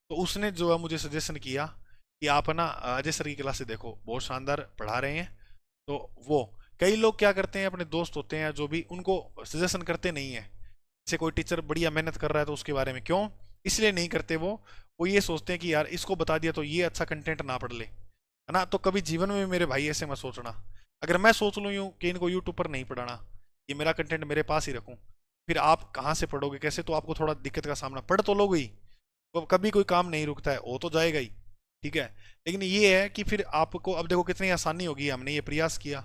तो उसने जो है मुझे सजेशन किया कि आप है ना अजय सर की क्लास से देखो, बहुत शानदार पढ़ा रहे हैं। तो वो कई लोग क्या करते हैं, अपने दोस्त होते हैं जो भी, उनको सजेशन करते नहीं है। जैसे कोई टीचर बढ़िया मेहनत कर रहा है तो उसके बारे में क्यों इसलिए नहीं करते, वो ये सोचते हैं कि यार इसको बता दिया तो ये अच्छा कंटेंट ना पढ़ ले, है ना। तो कभी जीवन में मेरे भाई ऐसे मत सोचना। अगर मैं सोच लूँ यूँ कि इनको यूट्यूब पर नहीं पढ़ाना, ये मेरा कंटेंट मेरे पास ही रखूँ, फिर आप कहाँ से पढ़ोगे, कैसे, तो आपको थोड़ा दिक्कत का सामना पढ़ तो लोगे ही, तो कभी कोई काम नहीं रुकता है, वो तो जाएगा ही, ठीक है। लेकिन ये है कि फिर आपको अब देखो कितनी आसानी होगी, हमने ये प्रयास किया,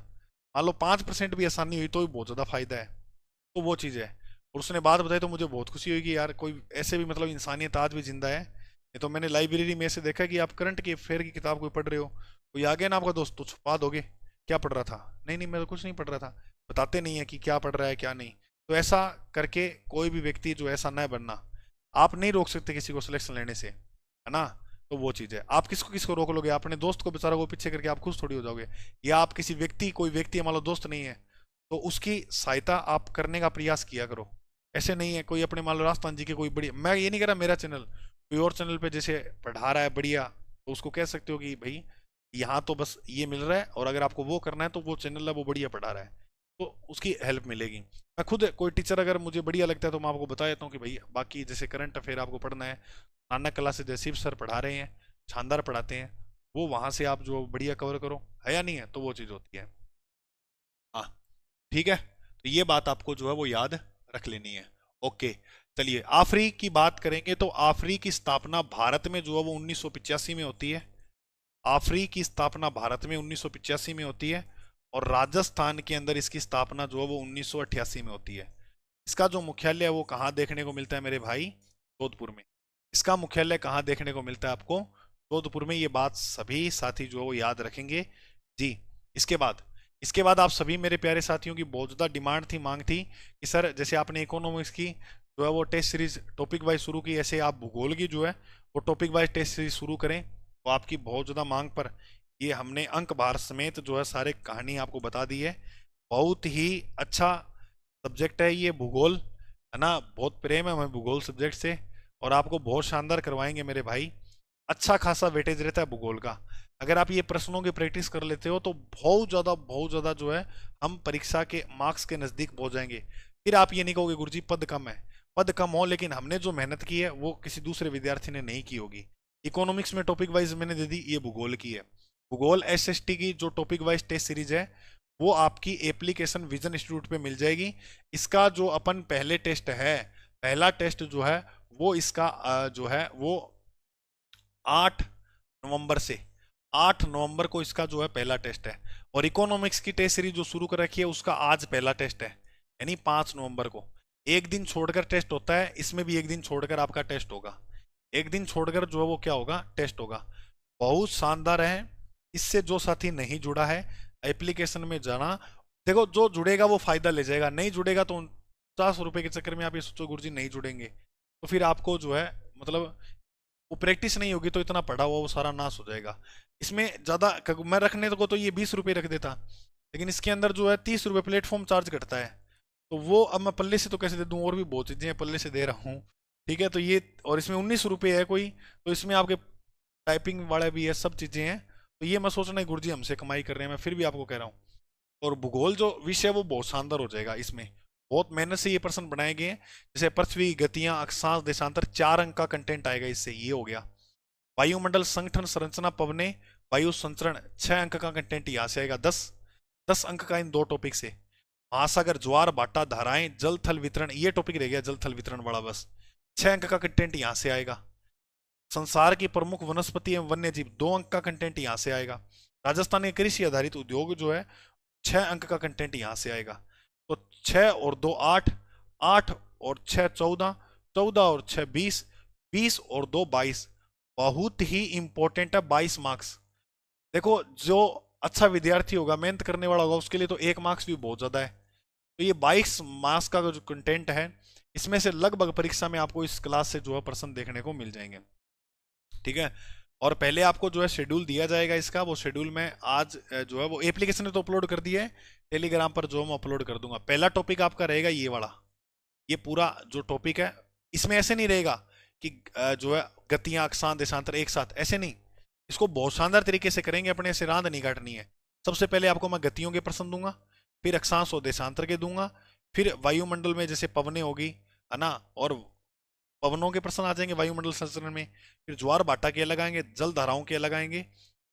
मान लो 5% भी आसानी हुई तो भी बहुत ज़्यादा फायदा है। तो वो चीज़ है। और उसने बात बताई तो मुझे बहुत खुशी हुई कि यार कोई ऐसे भी मतलब इंसानियत आज भी जिंदा है। ये तो मैंने लाइब्रेरी में से देखा कि आप करंट के अफेयर की किताब कोई पढ़ रहे हो, कोई आ गया ना आपका दोस्त तो छुपा दोगे क्या पढ़ रहा था, नहीं नहीं मैं तो कुछ नहीं पढ़ रहा था, बताते नहीं है कि क्या पढ़ रहा है क्या नहीं। तो ऐसा करके कोई भी व्यक्ति जो ऐसा न बनना, आप नहीं रोक सकते किसी को सिलेक्शन लेने से, है ना। तो वो चीज़ है, आप किसको किसको रोक लोगे, अपने दोस्त को बेचारा को पीछे करके आप खुश थोड़ी हो जाओगे। या आप किसी व्यक्ति, कोई व्यक्ति मान लो दोस्त नहीं है, तो उसकी सहायता आप करने का प्रयास किया करो। ऐसे नहीं है कोई अपने मान लो राजस्थान जी के कोई बढ़िया, मैं ये नहीं कह रहा मेरा चैनल कोई और चैनल पे जैसे पढ़ा रहा है बढ़िया, तो उसको कह सकते हो कि भाई यहाँ तो बस ये मिल रहा है, और अगर आपको वो करना है तो वो चैनल है वो बढ़िया पढ़ा रहा है, तो उसकी हेल्प मिलेगी। मैं खुद कोई टीचर अगर मुझे बढ़िया लगता है तो मैं आपको बता देता हूँ कि भाई बाकी जैसे करंट अफेयर आपको पढ़ना है, नाना क्लासेज जैसे सर पढ़ा रहे हैं, शानदार पढ़ाते हैं, वो वहां से आप जो बढ़िया कवर करो, है या नहीं है, तो वो चीज़ होती है। हाँ, ठीक है, तो ये बात आपको जो है वो याद रख लेनी है। ओके, चलिए आफरी की बात करेंगे तो आफरी की स्थापना भारत में जो है वो 1985 में होती है। आफरी की स्थापना भारत में 1985 में होती है, और राजस्थान के अंदर इसकी स्थापना जो है वो 1988 में होती है। इसका जो मुख्यालय है वो कहाँ देखने को मिलता है मेरे भाई, जोधपुर में। इसका मुख्यालय कहाँ देखने को मिलता है आपको, जोधपुर में। ये बात सभी साथी जो है वो याद रखेंगे जी। इसके बाद इसके बाद आप सभी मेरे प्यारे साथियों की बहुत ज़्यादा डिमांड थी, मांग थी कि सर जैसे आपने इकोनॉमिक्स की जो है वो टेस्ट सीरीज टॉपिक वाइज शुरू की, ऐसे आप भूगोल की जो है वो टॉपिक वाइज टेस्ट सीरीज शुरू करें। तो आपकी बहुत ज़्यादा मांग पर ये हमने अंक भार समेत जो है सारे कहानी आपको बता दी है। बहुत ही अच्छा सब्जेक्ट है ये भूगोल, है ना, बहुत प्रेम है हमें भूगोल सब्जेक्ट से, और आपको बहुत शानदार करवाएंगे मेरे भाई। अच्छा खासा वेटेज रहता है भूगोल का। अगर आप ये प्रश्नों की प्रैक्टिस कर लेते हो तो बहुत ज़्यादा जो है हम परीक्षा के मार्क्स के नज़दीक पहुंच जाएंगे। फिर आप ये नहीं कहोगे गुरुजी पद कम है, पद कम हो लेकिन हमने जो मेहनत की है वो किसी दूसरे विद्यार्थी ने नहीं की होगी। इकोनॉमिक्स में टॉपिक वाइज मैंने दे दी, ये भूगोल की है। भूगोल एसएसटी की जो टॉपिक वाइज टेस्ट सीरीज है वो आपकी एप्लीकेशन विजन इंस्टीट्यूट पे मिल जाएगी। इसका जो अपन पहले टेस्ट है, पहला टेस्ट जो है वो इसका जो है वो 8 नवंबर से 8 नवंबर को इसका जो है पहला टेस्ट है। और इकोनॉमिक्स की टेस्ट सीरीज जो शुरू कर रखी है उसका आज पहला टेस्ट है, यानी 5 नवंबर को। एक दिन छोड़कर टेस्ट होता है, इसमें भी एक दिन छोड़कर आपका टेस्ट होगा, एक दिन छोड़कर जो है वो क्या होगा, टेस्ट होगा। बहुत शानदार है। इससे जो साथी नहीं जुड़ा है एप्लीकेशन में जाना, देखो जो जुड़ेगा वो फायदा ले जाएगा, नहीं जुड़ेगा तो 50 रुपए के चक्कर में आप ये सोचो गुरुजी नहीं जुड़ेंगे, तो फिर आपको जो है मतलब वो प्रैक्टिस नहीं होगी, तो इतना पढ़ा हुआ वो सारा नाश हो जाएगा। इसमें ज़्यादा मैं रखने को तो ये 20 रुपये रख देता, लेकिन इसके अंदर जो है 30 रुपये प्लेटफॉर्म चार्ज कटता है, तो वो अब मैं पल्ले से तो कैसे दे दूँ, और भी बहुत चीज़ें पल्ले से दे रहा हूँ, ठीक है। तो ये और इसमें 19 रुपये है कोई, तो इसमें आपके टाइपिंग वाला भी है, सब चीज़ें हैं। तो ये मैं सोच रहा हूँ गुरुजी हमसे कमाई कर रहे हैं, मैं फिर भी आपको कह रहा हूँ। और भूगोल जो विषय है वो बहुत शानदार हो जाएगा, इसमें बहुत मेहनत से ये प्रश्न बनाए गए हैं। जैसे पृथ्वी गतियां अक्षांश देशांतर 4 अंक का कंटेंट आएगा इससे, ये हो गया। वायुमंडल संगठन संरचना पवने वायु संचरण 6 अंक का कंटेंट यहाँ से आएगा। 10 अंक का इन दो टॉपिक से। महासागर ज्वार भाटा धाराएं जल थल वितरण, ये टॉपिक रह गया जल थल वितरण वाला, बस 6 अंक का कंटेंट यहाँ से आएगा। संसार की प्रमुख वनस्पति एवं वन्य जीव 2 अंक का कंटेंट यहाँ से आएगा। राजस्थान के कृषि आधारित उद्योग जो है 6 अंक का कंटेंट यहाँ से आएगा। तो 6 और 2 8, 8 और 6 14, 14 और 6 20, 20 और 2 22, बहुत ही इंपॉर्टेंट है 22 मार्क्स। देखो जो अच्छा विद्यार्थी होगा, मेहनत करने वाला होगा, उसके लिए तो 1 मार्क्स भी बहुत ज्यादा है। तो ये 22 मार्क्स का जो कंटेंट है, इसमें से लगभग परीक्षा में आपको इस क्लास से जो है प्रश्न देखने को मिल जाएंगे, ठीक है। और पहले आपको जो है शेड्यूल दिया जाएगा इसका, वो शेड्यूल में आज जो है वो एप्लीकेशन में तो अपलोड कर दिया है, टेलीग्राम पर जो मैं अपलोड कर दूंगा। पहला टॉपिक आपका रहेगा ये वाला, ये पूरा जो टॉपिक है इसमें ऐसे नहीं रहेगा कि जो है गतियां अक्षांश देशांतर एक साथ, ऐसे नहीं। इसको बहुत शानदार तरीके से करेंगे, अपने ऐसे रांद नहीं काटनी है। सबसे पहले आपको मैं गतियों के प्रश्न दूंगा, फिर अक्षांश और देशांतर के दूंगा, फिर वायुमंडल में जैसे पवनें होगी है ना, और पवनों के प्रश्न आ जाएंगे वायुमंडल संचरण में, फिर ज्वार भाटा के अलग आएंगे, जल धाराओं के अलग आएंगे।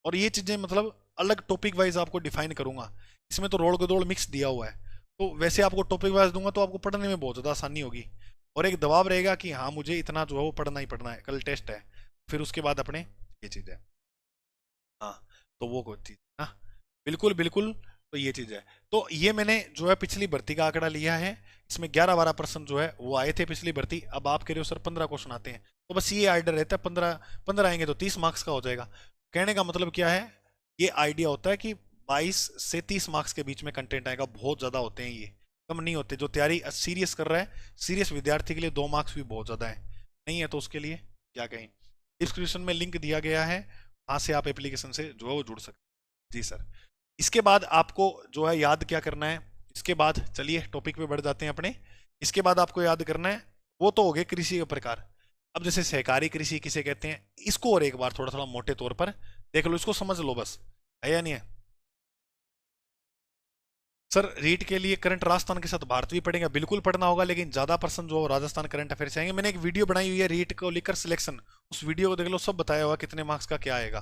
और ये चीजें मतलब अलग टॉपिक वाइज आपको डिफाइन करूंगा। इसमें तो रोड़ गदोड़ मिक्स दिया हुआ है, तो वैसे आपको टॉपिक वाइज दूंगा तो आपको पढ़ने में बहुत ज़्यादा आसानी होगी। और एक दबाव रहेगा कि हाँ मुझे इतना जो है वो पढ़ना ही पढ़ना है, कल टेस्ट है, फिर उसके बाद अपने ये चीज़ है। हाँ, तो वो कोई चीज़ ना, बिल्कुल बिल्कुल। तो ये चीज़ है, तो ये मैंने जो है पिछली भर्ती का आंकड़ा लिया है। इसमें 11-12% जो है वो आए थे पिछली भर्ती। अब आप कह रहे हो सर 15 क्वेश्चन आते हैं, तो बस ये आइडिया रहता है, 15 आएंगे तो 30 मार्क्स का हो जाएगा। कहने का मतलब क्या है, ये आइडिया होता है कि 22 से 30 मार्क्स के बीच में कंटेंट आएगा। बहुत ज़्यादा होते हैं ये, कम नहीं होते। जो तैयारी सीरियस कर रहा है, सीरियस विद्यार्थी के लिए 2 मार्क्स भी बहुत ज़्यादा है। नहीं है तो उसके लिए क्या कहें, डिस्क्रिप्शन में लिंक दिया गया है, वहाँ से आप एप्लीकेशन से जो है वो जुड़ सकते हैं। जी सर। इसके बाद आपको जो है याद क्या करना है, इसके बाद चलिए टॉपिक पे बढ़ जाते हैं अपने। इसके बाद आपको याद करना है, वो तो हो गए कृषि के प्रकार। अब जैसे सहकारी कृषि किसे कहते हैं, इसको और एक बार थोड़ा थोड़ा मोटे तौर पर देख लो, इसको समझ लो बस, है या नहीं है। सर रीट के लिए करंट राजस्थान के साथ भारत भी पढ़ेंगे, बिल्कुल पढ़ना होगा, लेकिन ज्यादा पर्सन जो राजस्थान करंट अफेयर से आएंगे। मैंने एक वीडियो बनाई हुई है रीट को लेकर सिलेक्शन, उस वीडियो को देख लो, सब बताया हुआ कितने मार्क्स का क्या आएगा।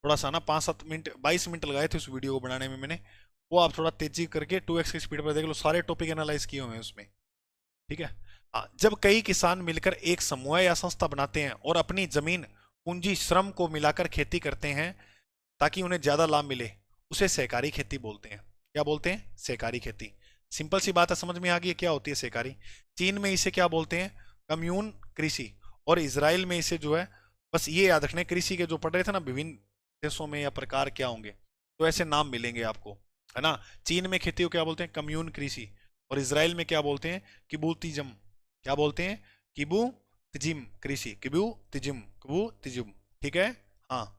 थोड़ा सा ना 5-7 मिनट 22 मिनट लगाए थे उस वीडियो को बनाने में मैंने, वो आप थोड़ा तेजी करके 2x की स्पीड पर देख लो, सारे टॉपिक एनालाइज किए हुए हैं उसमें। ठीक है। हाँ, जब कई किसान मिलकर एक समूह या संस्था बनाते हैं और अपनी जमीन पूंजी श्रम को मिलाकर खेती करते हैं ताकि उन्हें ज्यादा लाभ मिले, उसे सहकारी खेती बोलते हैं। क्या बोलते हैं, सहकारी खेती। सिंपल सी बात है, समझ में आ गई है क्या होती है सहकारी। चीन में इसे क्या बोलते हैं, कम्यून कृषि, और इसराइल में इसे जो है, बस ये याद रखने, कृषि के जो पढ़ रहे थे ना विभिन्न देशों में या प्रकार क्या होंगे, तो ऐसे नाम मिलेंगे आपको, है ना। चीन में खेती को क्या बोलते हैं, कम्यून कृषि, और इसराइल में क्या बोलते हैं, किबूतिज्म। क्या बोलते हैं, किबू तिजिम कृषि, किबू तिजिम। ठीक है। हाँ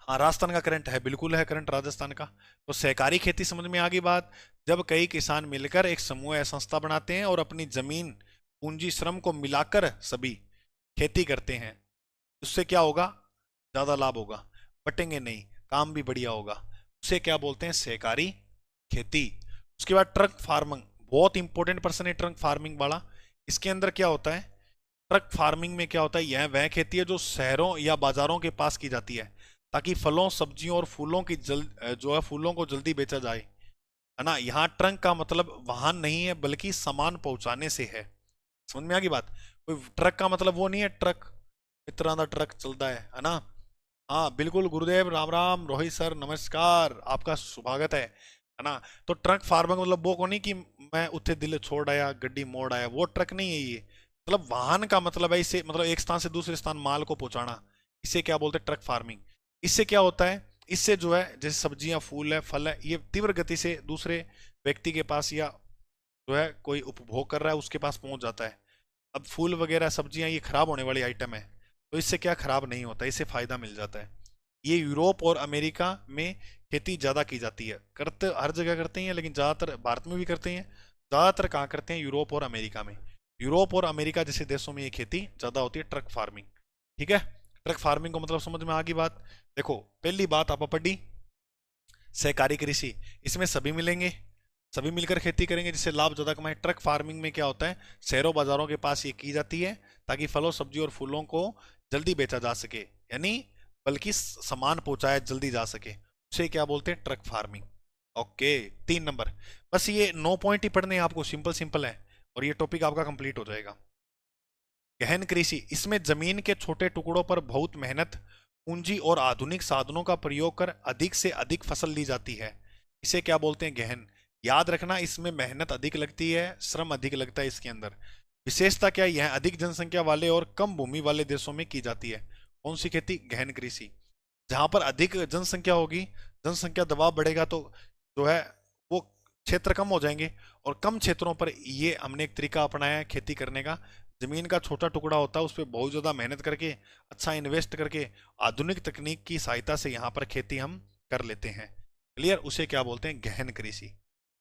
हाँ, राजस्थान का करंट है, बिल्कुल है करंट राजस्थान का। तो सहकारी खेती समझ में आ गई बात। जब कई किसान मिलकर एक समूह या संस्था बनाते हैं और अपनी जमीन पूंजी श्रम को मिलाकर सभी खेती करते हैं, उससे क्या होगा, ज्यादा लाभ होगा, बटेंगे नहीं, काम भी बढ़िया होगा। उसे क्या बोलते हैं, सहकारी खेती। उसके बाद ट्रक फार्मिंग, बहुत इंपॉर्टेंट पर्सन है ट्रक फार्मिंग वाला। इसके अंदर क्या होता है, ट्रक फार्मिंग में क्या होता है, यह वह खेती है जो शहरों या बाजारों के पास की जाती है ताकि फलों सब्जियों और फूलों की जो है फूलों को जल्दी बेचा जाए, है ना। यहाँ ट्रक का मतलब वाहन नहीं है, बल्कि सामान पहुंचाने से है। समझ में आ गई बात। कोई ट्रक का मतलब वो नहीं है ट्रक, इस तरह का ट्रक चलता है ना। हाँ बिल्कुल गुरुदेव, राम राम, रोहित सर नमस्कार, आपका स्वागत है ना। तो ट्रक फार्मिंग मतलब वो को नहीं कि मैं उत्थे दिल छोड़ आया गड्डी मोड़ आया, वो ट्रक नहीं है ये। मतलब वाहन का मतलब है, इससे मतलब एक स्थान से दूसरे स्थान माल को पहुंचाना, इसे क्या बोलते हैं, ट्रक फार्मिंग। इससे क्या होता है, इससे जो है जैसे सब्जियां फूल है फल है, ये तीव्र गति से दूसरे व्यक्ति के पास या जो है कोई उपभोग कर रहा है उसके पास पहुंच जाता है। अब फूल वगैरह सब्जियां ये खराब होने वाली आइटम है, तो इससे क्या खराब नहीं होता, इससे फायदा मिल जाता है। ये यूरोप और अमेरिका में खेती ज्यादा की जाती है, करते हर जगह करते हैं, लेकिन ज्यादातर भारत में भी करते हैं। ज्यादातर कहाँ करते हैं, यूरोप और अमेरिका में। यूरोप और अमेरिका जैसे देशों में ये खेती ज्यादा होती है, ट्रक फार्मिंग। ठीक है। ट्रक फार्मिंग को मतलब समझ में आ गई बात। देखो पहली बात आप पढ़ी, सहकारी कृषि, इसमें सभी मिलेंगे, सभी मिलकर खेती करेंगे जिससे लाभ ज्यादा कमाए। ट्रक फार्मिंग में क्या होता है, शहरों बाजारों के पास ये की जाती है ताकि फलों सब्जी और फूलों को जल्दी बेचा जा सके, यानी बल्कि सामान पहुंचाया जल्दी जा सके, उसे क्या बोलते हैं, ट्रक फार्मिंग। Okay, 3 number. बस ये 9 पॉइंट ही पढ़ने हैं आपको, सिंपल सिंपल है, और ये टॉपिक आपका कंप्लीट हो जाएगा। गहन कृषि, इसमें जमीन के छोटे टुकड़ों पर बहुत मेहनत, पूंजी और आधुनिक साधनों का प्रयोग कर अधिक से अधिक फसल ली जाती है, इसे क्या बोलते हैं, गहन। याद रखना, इसमें मेहनत अधिक लगती है, श्रम अधिक लगता है इसके अंदर। विशेषता क्या है, यह अधिक जनसंख्या वाले और कम भूमि वाले देशों में की जाती है। कौन सी खेती, गहन कृषि। जहां पर अधिक जनसंख्या होगी, जनसंख्या दबाव बढ़ेगा, तो जो है वो क्षेत्र कम हो जाएंगे, और कम क्षेत्रों पर ये हमने एक तरीका अपनाया है खेती करने का, जमीन का छोटा टुकड़ा होता है, उस पर बहुत ज्यादा मेहनत करके, अच्छा इन्वेस्ट करके, आधुनिक तकनीक की सहायता से यहाँ पर खेती हम कर लेते हैं। क्लियर? उसे क्या बोलते हैं? गहन कृषि।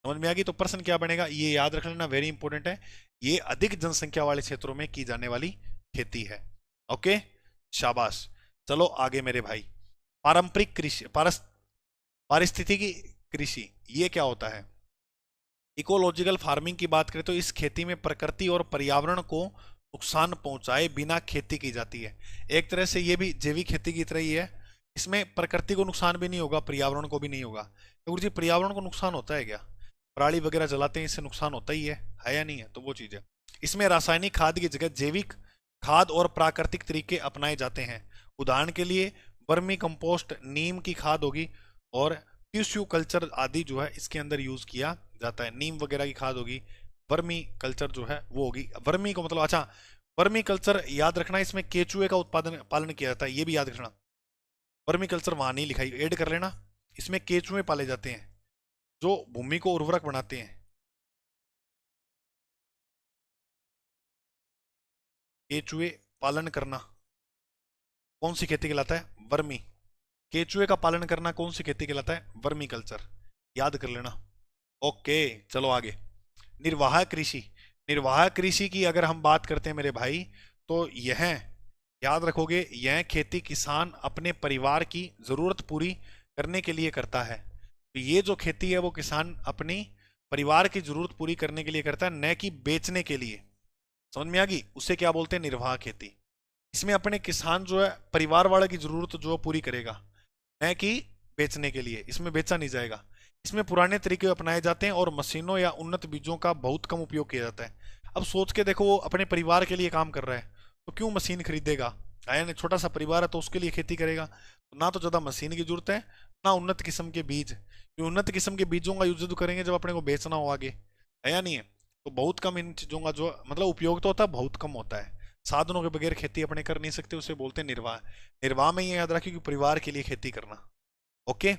समझ में आ गई? तो प्रश्न क्या बनेगा, ये याद रख लेना, वेरी इंपॉर्टेंट है। ये अधिक जनसंख्या वाले क्षेत्रों में की जाने वाली खेती है। ओके, शाबाश। चलो आगे मेरे भाई। पारंपरिक कृषि, पारिस्थितिकी कृषि, ये क्या होता है? इकोलॉजिकल फार्मिंग की बात करें तो इस खेती में प्रकृति और पर्यावरण को नुकसान पहुंचाए बिना खेती की जाती है। एक तरह से ये भी जैविक खेती की तरह ही है। इसमें प्रकृति को नुकसान भी नहीं होगा, पर्यावरण को भी नहीं होगा। क्योंकि जी पर्यावरण को नुकसान होता है क्या? पराली वगैरह जलाते हैं, इससे नुकसान होता ही है या नहीं है? तो वो चीज है। इसमें रासायनिक खाद की जगह जैविक खाद और प्राकृतिक तरीके अपनाए जाते हैं। उदाहरण के लिए वर्मी कंपोस्ट, नीम की खाद होगी, और टिश्यू कल्चर आदि जो है इसके अंदर यूज किया जाता है। नीम वगैरह की खाद होगी, वर्मी कल्चर जो है वो होगी। वर्मी को मतलब, अच्छा, वर्मी कल्चर याद रखना, इसमें केचुए का उत्पादन पालन किया जाता है, ये भी याद रखना। वर्मी कल्चर वहां नहीं लिखाई, ऐड कर लेना। इसमें केचुए पाले जाते हैं जो भूमि को उर्वरक बनाते हैं। केचुए पालन करना कौन सी खेती कहलाता है? वर्मी। केचुए का पालन करना कौन सी खेती कहलाता है? Vermi culture. याद कर लेना। ओके, चलो आगे। निर्वाह कृषि। निर्वाह कृषि की अगर हम बात करते हैं मेरे भाई, तो यह, याद रखोगे, यह खेती किसान अपने परिवार की जरूरत पूरी करने के लिए करता है। तो ये जो खेती है वो किसान अपनी परिवार की जरूरत पूरी करने के लिए करता है, न कि बेचने के लिए। समझ में आ गई? उसे क्या बोलते हैं? निर्वाह खेती। इसमें अपने किसान जो है परिवार वाले की जरूरत जो है पूरी करेगा, न कि बेचने के लिए। इसमें बेचा नहीं जाएगा। इसमें पुराने तरीके अपनाए जाते हैं और मशीनों या उन्नत बीजों का बहुत कम उपयोग किया जाता है। अब सोच के देखो, वो अपने परिवार के लिए काम कर रहा है, तो क्यों मशीन खरीदेगा? आया नहीं? छोटा सा परिवार है तो उसके लिए खेती करेगा, तो ना तो ज्यादा मशीन की जरूरत है, ना उन्नत किस्म के बीज। ये उन्नत किस्म के बीजों का यूज तो करेंगे जब अपने को बेचना हो आगे, है या नहीं है? तो बहुत कम इन चीजों का जो मतलब उपयोग तो होता है, बहुत कम होता है। साधनों के बगैर खेती अपने कर नहीं सकते, उसे बोलते हैं निर्वाह। निर्वाह में ये याद रखिए कि परिवार के लिए खेती करना। ओके,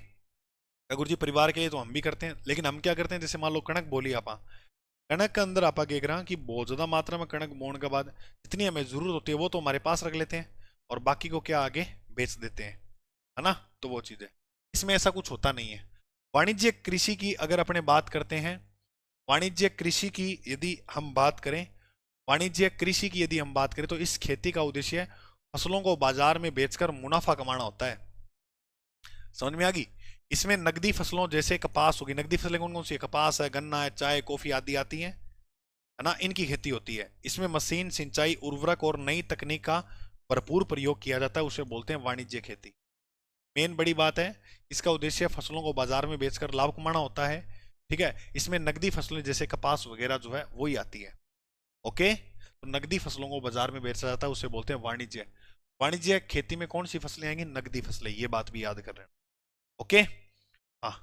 गुरु जी परिवार के लिए तो हम भी करते हैं, लेकिन हम क्या करते हैं, जैसे मान लो कणक बोली आपा, कणक के अंदर आपा देख रहा कि बहुत ज्यादा मात्रा में कणक बोने के बाद जितनी हमें जरूरत होती है वो तो हमारे पास रख लेते हैं, और बाकी को क्या आगे बेच देते हैं, है ना? तो वो चीज है। इसमें ऐसा कुछ होता नहीं है। वाणिज्य कृषि की अगर अपने बात करते हैं, वाणिज्य कृषि की यदि हम बात करें, वाणिज्य कृषि की यदि हम बात करें, तो इस खेती का उद्देश्य फसलों को बाजार में बेचकर मुनाफा कमाना होता है। समझ में आ गई? इसमें नकदी फसलों जैसे कपास होगी, नकदी फसलें कौन कौन सी है? कपास है, गन्ना है, चाय, कॉफी आदि आती हैं, है ना? इनकी खेती होती है। इसमें मशीन, सिंचाई, उर्वरक और नई तकनीक का भरपूर प्रयोग किया जाता है, उसे बोलते हैं वाणिज्य खेती। मेन बड़ी बात है, इसका उद्देश्य फसलों को बाजार में बेचकर लाभ कमाना होता है। ठीक है? इसमें नकदी फसलें जैसे कपास वगैरह जो है वही आती है। ओके, तो नकदी फसलों को बाजार में बेचा जाता है, उसे बोलते हैं वाणिज्य। वाणिज्य खेती में कौन सी फसलें आएंगी? नकदी फसलें। ये बात भी याद कर रहे हैं। ओके, हाँ।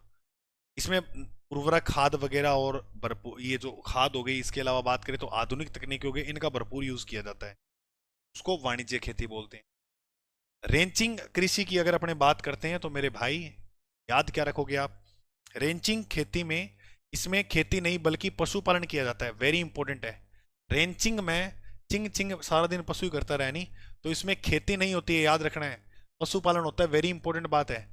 इसमें उर्वरक खाद वगैरह और भरपूर, ये जो खाद हो गई, इसके अलावा बात करें तो आधुनिक तकनीक हो गई, इनका भरपूर यूज किया जाता है, उसको वाणिज्य खेती बोलते हैं। रेंचिंग कृषि की अगर अपने बात करते हैं तो मेरे भाई याद क्या रखोगे आप? रेंचिंग खेती में, इसमें खेती नहीं बल्कि पशुपालन किया जाता है, वेरी इंपॉर्टेंट है। रेंचिंग में चिंग चिंग सारा दिन पशु ही करता रहे नहीं, तो इसमें खेती नहीं होती है, याद रखना है, पशुपालन होता है, वेरी इंपॉर्टेंट बात है।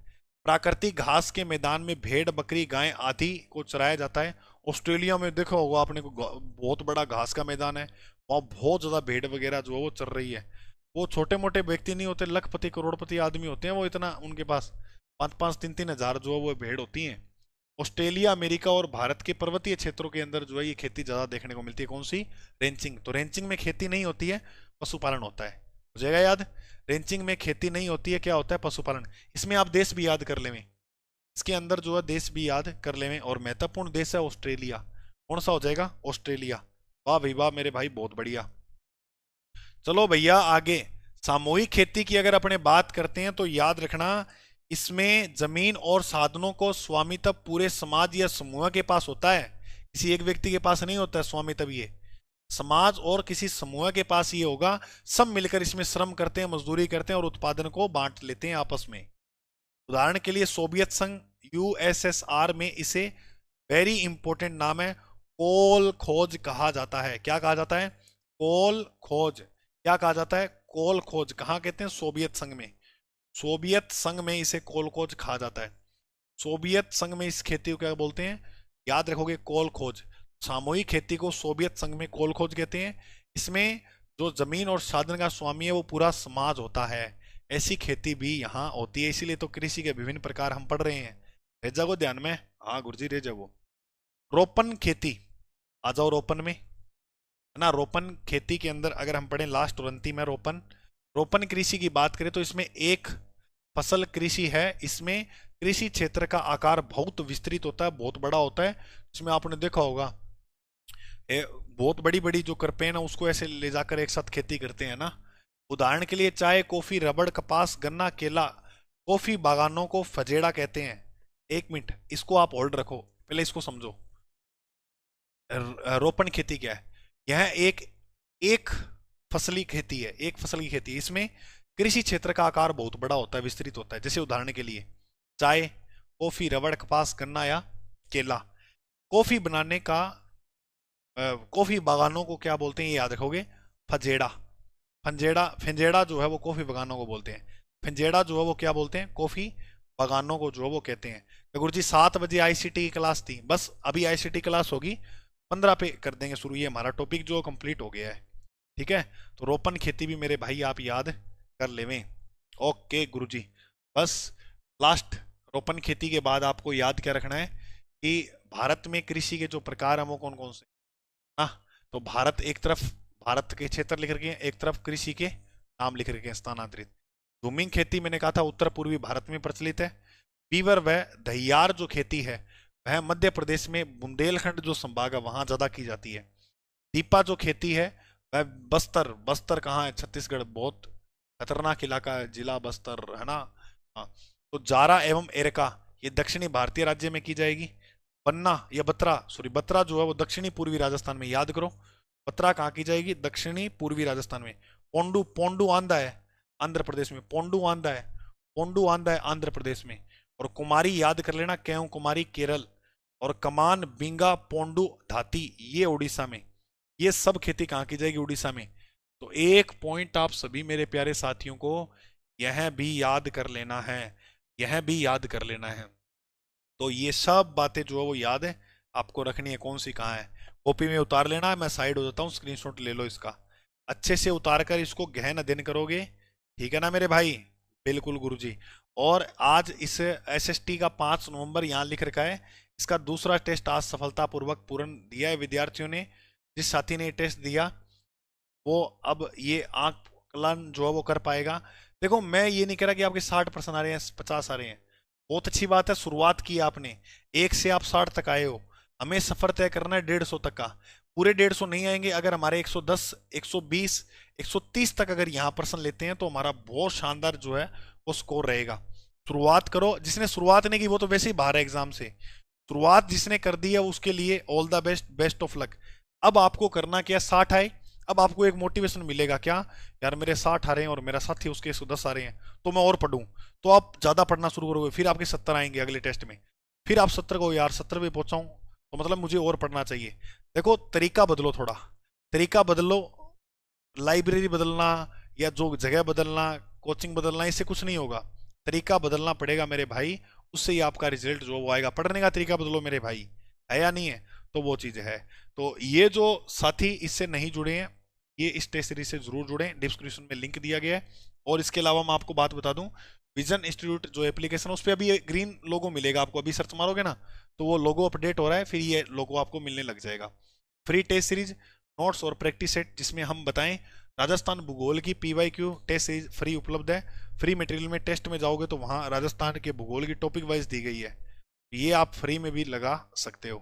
प्राकृतिक घास के मैदान में भेड़, बकरी, गाय आदि को चराया जाता है। ऑस्ट्रेलिया में देखा होगा आपने को, बहुत बड़ा घास का मैदान है, वहाँ बहुत ज्यादा भेड़ वगैरह जो है वो चल रही है। वो छोटे मोटे व्यक्ति नहीं होते, लखपति करोड़पति आदमी होते हैं वो, इतना उनके पास 5-5, 3-3 हजार जो है वो भेड़ होती हैं। ऑस्ट्रेलिया, अमेरिका और भारत के पर्वतीय क्षेत्रों के अंदर जो है ये खेती ज्यादा देखने को मिलती है। कौन सी? रेंचिंग। तो रेंचिंग में खेती नहीं होती है, पशुपालन होता है। हो जाएगा याद? रेंचिंग में खेती नहीं होती है, क्या होता है? पशुपालन। इसमें आप देश भी याद कर लेवें, इसके अंदर जो है देश भी याद कर लेवें, और महत्वपूर्ण देश है ऑस्ट्रेलिया। कौन सा हो जाएगा? ऑस्ट्रेलिया। वाह भाई वाह मेरे भाई, बहुत बढ़िया। चलो भैया आगे। सामूहिक खेती की अगर अपने बात करते हैं तो याद रखना, इसमें जमीन और साधनों को स्वामित्व पूरे समाज या समूह के पास होता है, किसी एक व्यक्ति के पास नहीं होता है स्वामित्व। ये समाज और किसी समूह के पास ये होगा, सब मिलकर इसमें श्रम करते हैं, मजदूरी करते हैं और उत्पादन को बांट लेते हैं आपस में। उदाहरण के लिए सोवियत संघ, यूएसएसआर में इसे, वेरी इंपॉर्टेंट नाम है, कोल खोज कहा जाता है। क्या कहा जाता है? कोल खोज क्या कहा जाता है? कोल खोज कहाँ कहते हैं? सोवियत संघ में। सोवियत संघ में इसे कोल खोज कहा जाता है। सोवियत संघ में इस खेती को क्या बोलते हैं? याद रखोगे, कोल खोज। सामूहिक खेती को सोवियत संघ में कोल खोज कहते हैं। इसमें जो जमीन और साधन का स्वामी है वो पूरा समाज होता है। ऐसी खेती भी यहाँ होती है, इसीलिए तो कृषि के विभिन्न प्रकार हम पढ़ रहे हैं। रह जाओ ध्यान में, हाँ गुरुजी रह जाओ। रोपन खेती, आ जाओ रोपन में, है ना। रोपन खेती के अंदर अगर हम पढ़ें लास्ट और अंतिम है रोपन। रोपन कृषि की बात करें तो इसमें एक फसल कृषि है। इसमें कृषि क्षेत्र का आकार बहुत विस्तृत होता है, बहुत बड़ा होता है। इसमें आपने देखा होगा बहुत बड़ी बड़ी जो करपेन है उसको ऐसे ले जाकर एक साथ खेती करते हैं ना। उदाहरण के लिए चाय, कॉफी, रबड़, कपास, गन्ना, केला, कॉफी बागानों को फजेड़ा कहते हैं। एक मिनट इसको आप होल्ड रखो, पहले इसको समझो। रोपन खेती क्या है? यह एक फसली खेती है, एक फसल की खेती है। इसमें कृषि क्षेत्र का आकार बहुत बड़ा होता है, विस्तृत होता है। जैसे उदाहरण के लिए चाय, कॉफी, रबड़, कपास, गन्ना या केला। कॉफी बनाने का कॉफी बागानों को क्या बोलते हैं ये याद रखोगे? फजेड़ा। फंजेड़ा, फिंजेड़ा जो है वो कॉफी बागानों को बोलते हैं। फिंजेड़ा जो है वो क्या बोलते हैं? कॉफी बागानों को जो है वो कहते हैं। तो गुरुजी 7 बजे आईसीटी की क्लास थी, बस अभी आईसीटी क्लास होगी 15 पे कर देंगे शुरू। ये हमारा टॉपिक जो कंप्लीट हो गया है, ठीक है। तो रोपन खेती भी मेरे भाई आप याद कर लेवें। ओके गुरुजी, बस लास्ट रोपन खेती के बाद आपको याद क्या रखना है कि भारत में कृषि के जो प्रकार हैं वो कौन कौन से ना। तो भारत एक तरफ भारत के क्षेत्र लिख रखे हैं, एक तरफ कृषि के नाम लिख रखे हैं स्थानांतरित। झूमिंग खेती मैंने कहा था उत्तर पूर्वी भारत में प्रचलित है। बीवर व दहियार जो खेती है वह मध्य प्रदेश में बुंदेलखंड जो संभाग है वहां ज्यादा की जाती है। दीपा जो खेती है वह बस्तर, बस्तर कहाँ है? छत्तीसगढ़, बहुत खतरनाक इलाका है जिला बस्तर, है ना। हाँ। तो जारा एवं एरका ये दक्षिणी भारतीय राज्य में की जाएगी। बन्ना या बत्रा, सॉरी बत्रा जो है वो दक्षिणी पूर्वी राजस्थान में, याद करो बत्रा कहाँ की जाएगी? दक्षिणी पूर्वी राजस्थान में। पोंडू, पोंडू आंधा है आंध्र प्रदेश में। पोंडू आंधा है, पोंडू आंधा है आंध्र प्रदेश में। और कुमारी याद कर लेना, क्यों कुमारी केरल। और कमान, बिंगा, पोंडू, धाती ये उड़ीसा में। ये सब खेती कहाँ की जाएगी? उड़ीसा में। तो एक पॉइंट आप सभी मेरे प्यारे साथियों को यह भी याद कर लेना है, यह भी याद कर लेना है। तो ये सब बातें जो है वो याद है आपको रखनी है, कौन सी कहाँ है। कॉपी में उतार लेना है, मैं साइड हो जाता हूँ, स्क्रीनशॉट ले लो इसका। अच्छे से उतार कर इसको गहन अध्ययन करोगे, ठीक है ना मेरे भाई? बिल्कुल गुरुजी। और आज इस एसएसटी का 5 नवंबर यहाँ लिख रखा है। इसका दूसरा टेस्ट आज सफलतापूर्वक पूर्ण दिया है विद्यार्थियों ने। जिस साथी ने टेस्ट दिया वो अब ये आकलन जो है वो कर पाएगा। देखो मैं ये नहीं कह रहा कि आपके 60% आ रहे हैं, 50 आ रहे हैं, बहुत अच्छी बात है। शुरुआत की आपने, 1 से आप 60 तक आए हो। हमें सफर तय करना है 150 तक का। पूरे 150 नहीं आएंगे, अगर हमारे 110, 120, 130 तक अगर यहाँ पर्सन लेते हैं तो हमारा बहुत शानदार जो है वो स्कोर रहेगा। शुरुआत करो, जिसने शुरुआत नहीं की वो तो वैसे ही बाहर है एग्जाम से। शुरुआत जिसने कर दी है उसके लिए all the best, best of luck. अब आपको करना क्या? 60 आए, अब आपको एक मोटिवेशन मिलेगा क्या? यार मेरे 60 आ रहे हैं और मेरा साथी उसके 110 आ रहे हैं तो मैं और पढ़ूं। तो आप ज्यादा पढ़ना शुरू करोगे, फिर आपके 70 आएंगे अगले टेस्ट में। फिर आप 70 को, यार 70 पे पहुंचाऊं तो मतलब मुझे और पढ़ना चाहिए। देखो तरीका बदलो, थोड़ा तरीका बदलो। लाइब्रेरी बदलना या जो जगह बदलना, कोचिंग बदलना, इससे कुछ नहीं होगा। तरीका बदलना पड़ेगा मेरे भाई, उससे ही आपका रिजल्ट जो वो आएगा। पढ़ने का तरीका बदलो मेरे भाई, है या नहीं है? तो वो चीज है। तो ये जो साथी इससे नहीं जुड़े हैं ये इस टेस्ट सीरीज से जरूर जुड़े, डिस्क्रिप्शन में लिंक दिया गया है। और इसके अलावा मैं आपको बात बता दूं, विजन इंस्टीट्यूट जो एप्लीकेशन है उस पर अभी ग्रीन लोगो मिलेगा आपको। अभी सर्च मारोगे ना तो वो लोगो अपडेट हो रहा है, फिर ये लोगो आपको मिलने लग जाएगा। फ्री टेस्ट सीरीज, नोट्स और प्रैक्टिस सेट जिसमें हम बताएं राजस्थान भूगोल की PYQ टेस्ट सीरीज फ्री उपलब्ध है। फ्री मटेरियल में टेस्ट में जाओगे तो वहाँ राजस्थान के भूगोल की टॉपिक वाइज दी गई है, ये आप फ्री में भी लगा सकते हो।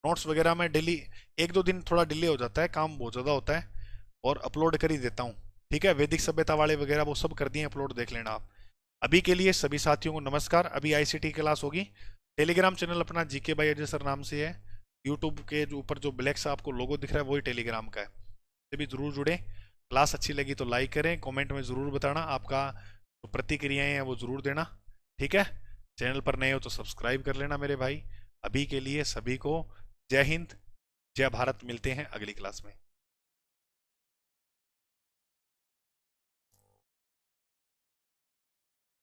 नोट्स वगैरह में डेली 1-2 दिन थोड़ा डिले हो जाता है, काम बहुत ज़्यादा होता है, और अपलोड कर ही देता हूँ, ठीक है। वैदिक सभ्यता वाले वगैरह वो सब कर दिए अपलोड, देख लेना आप। अभी के लिए सभी साथियों को नमस्कार। अभी ICT क्लास होगी। टेलीग्राम चैनल अपना GK बाय अजय सर नाम से है। यूट्यूब के जो ऊपर जो ब्लैक सा आपको लोगो दिख रहा है वही टेलीग्राम का है, से भी जरूर जुड़े। क्लास अच्छी लगी तो लाइक करें, कमेंट में ज़रूर बताना, आपका जो प्रतिक्रियाएं हैं वो ज़रूर देना, ठीक है। चैनल पर नए हो तो सब्सक्राइब कर लेना मेरे भाई। अभी के लिए सभी को जय हिंद, जय भारत। मिलते हैं अगली क्लास में।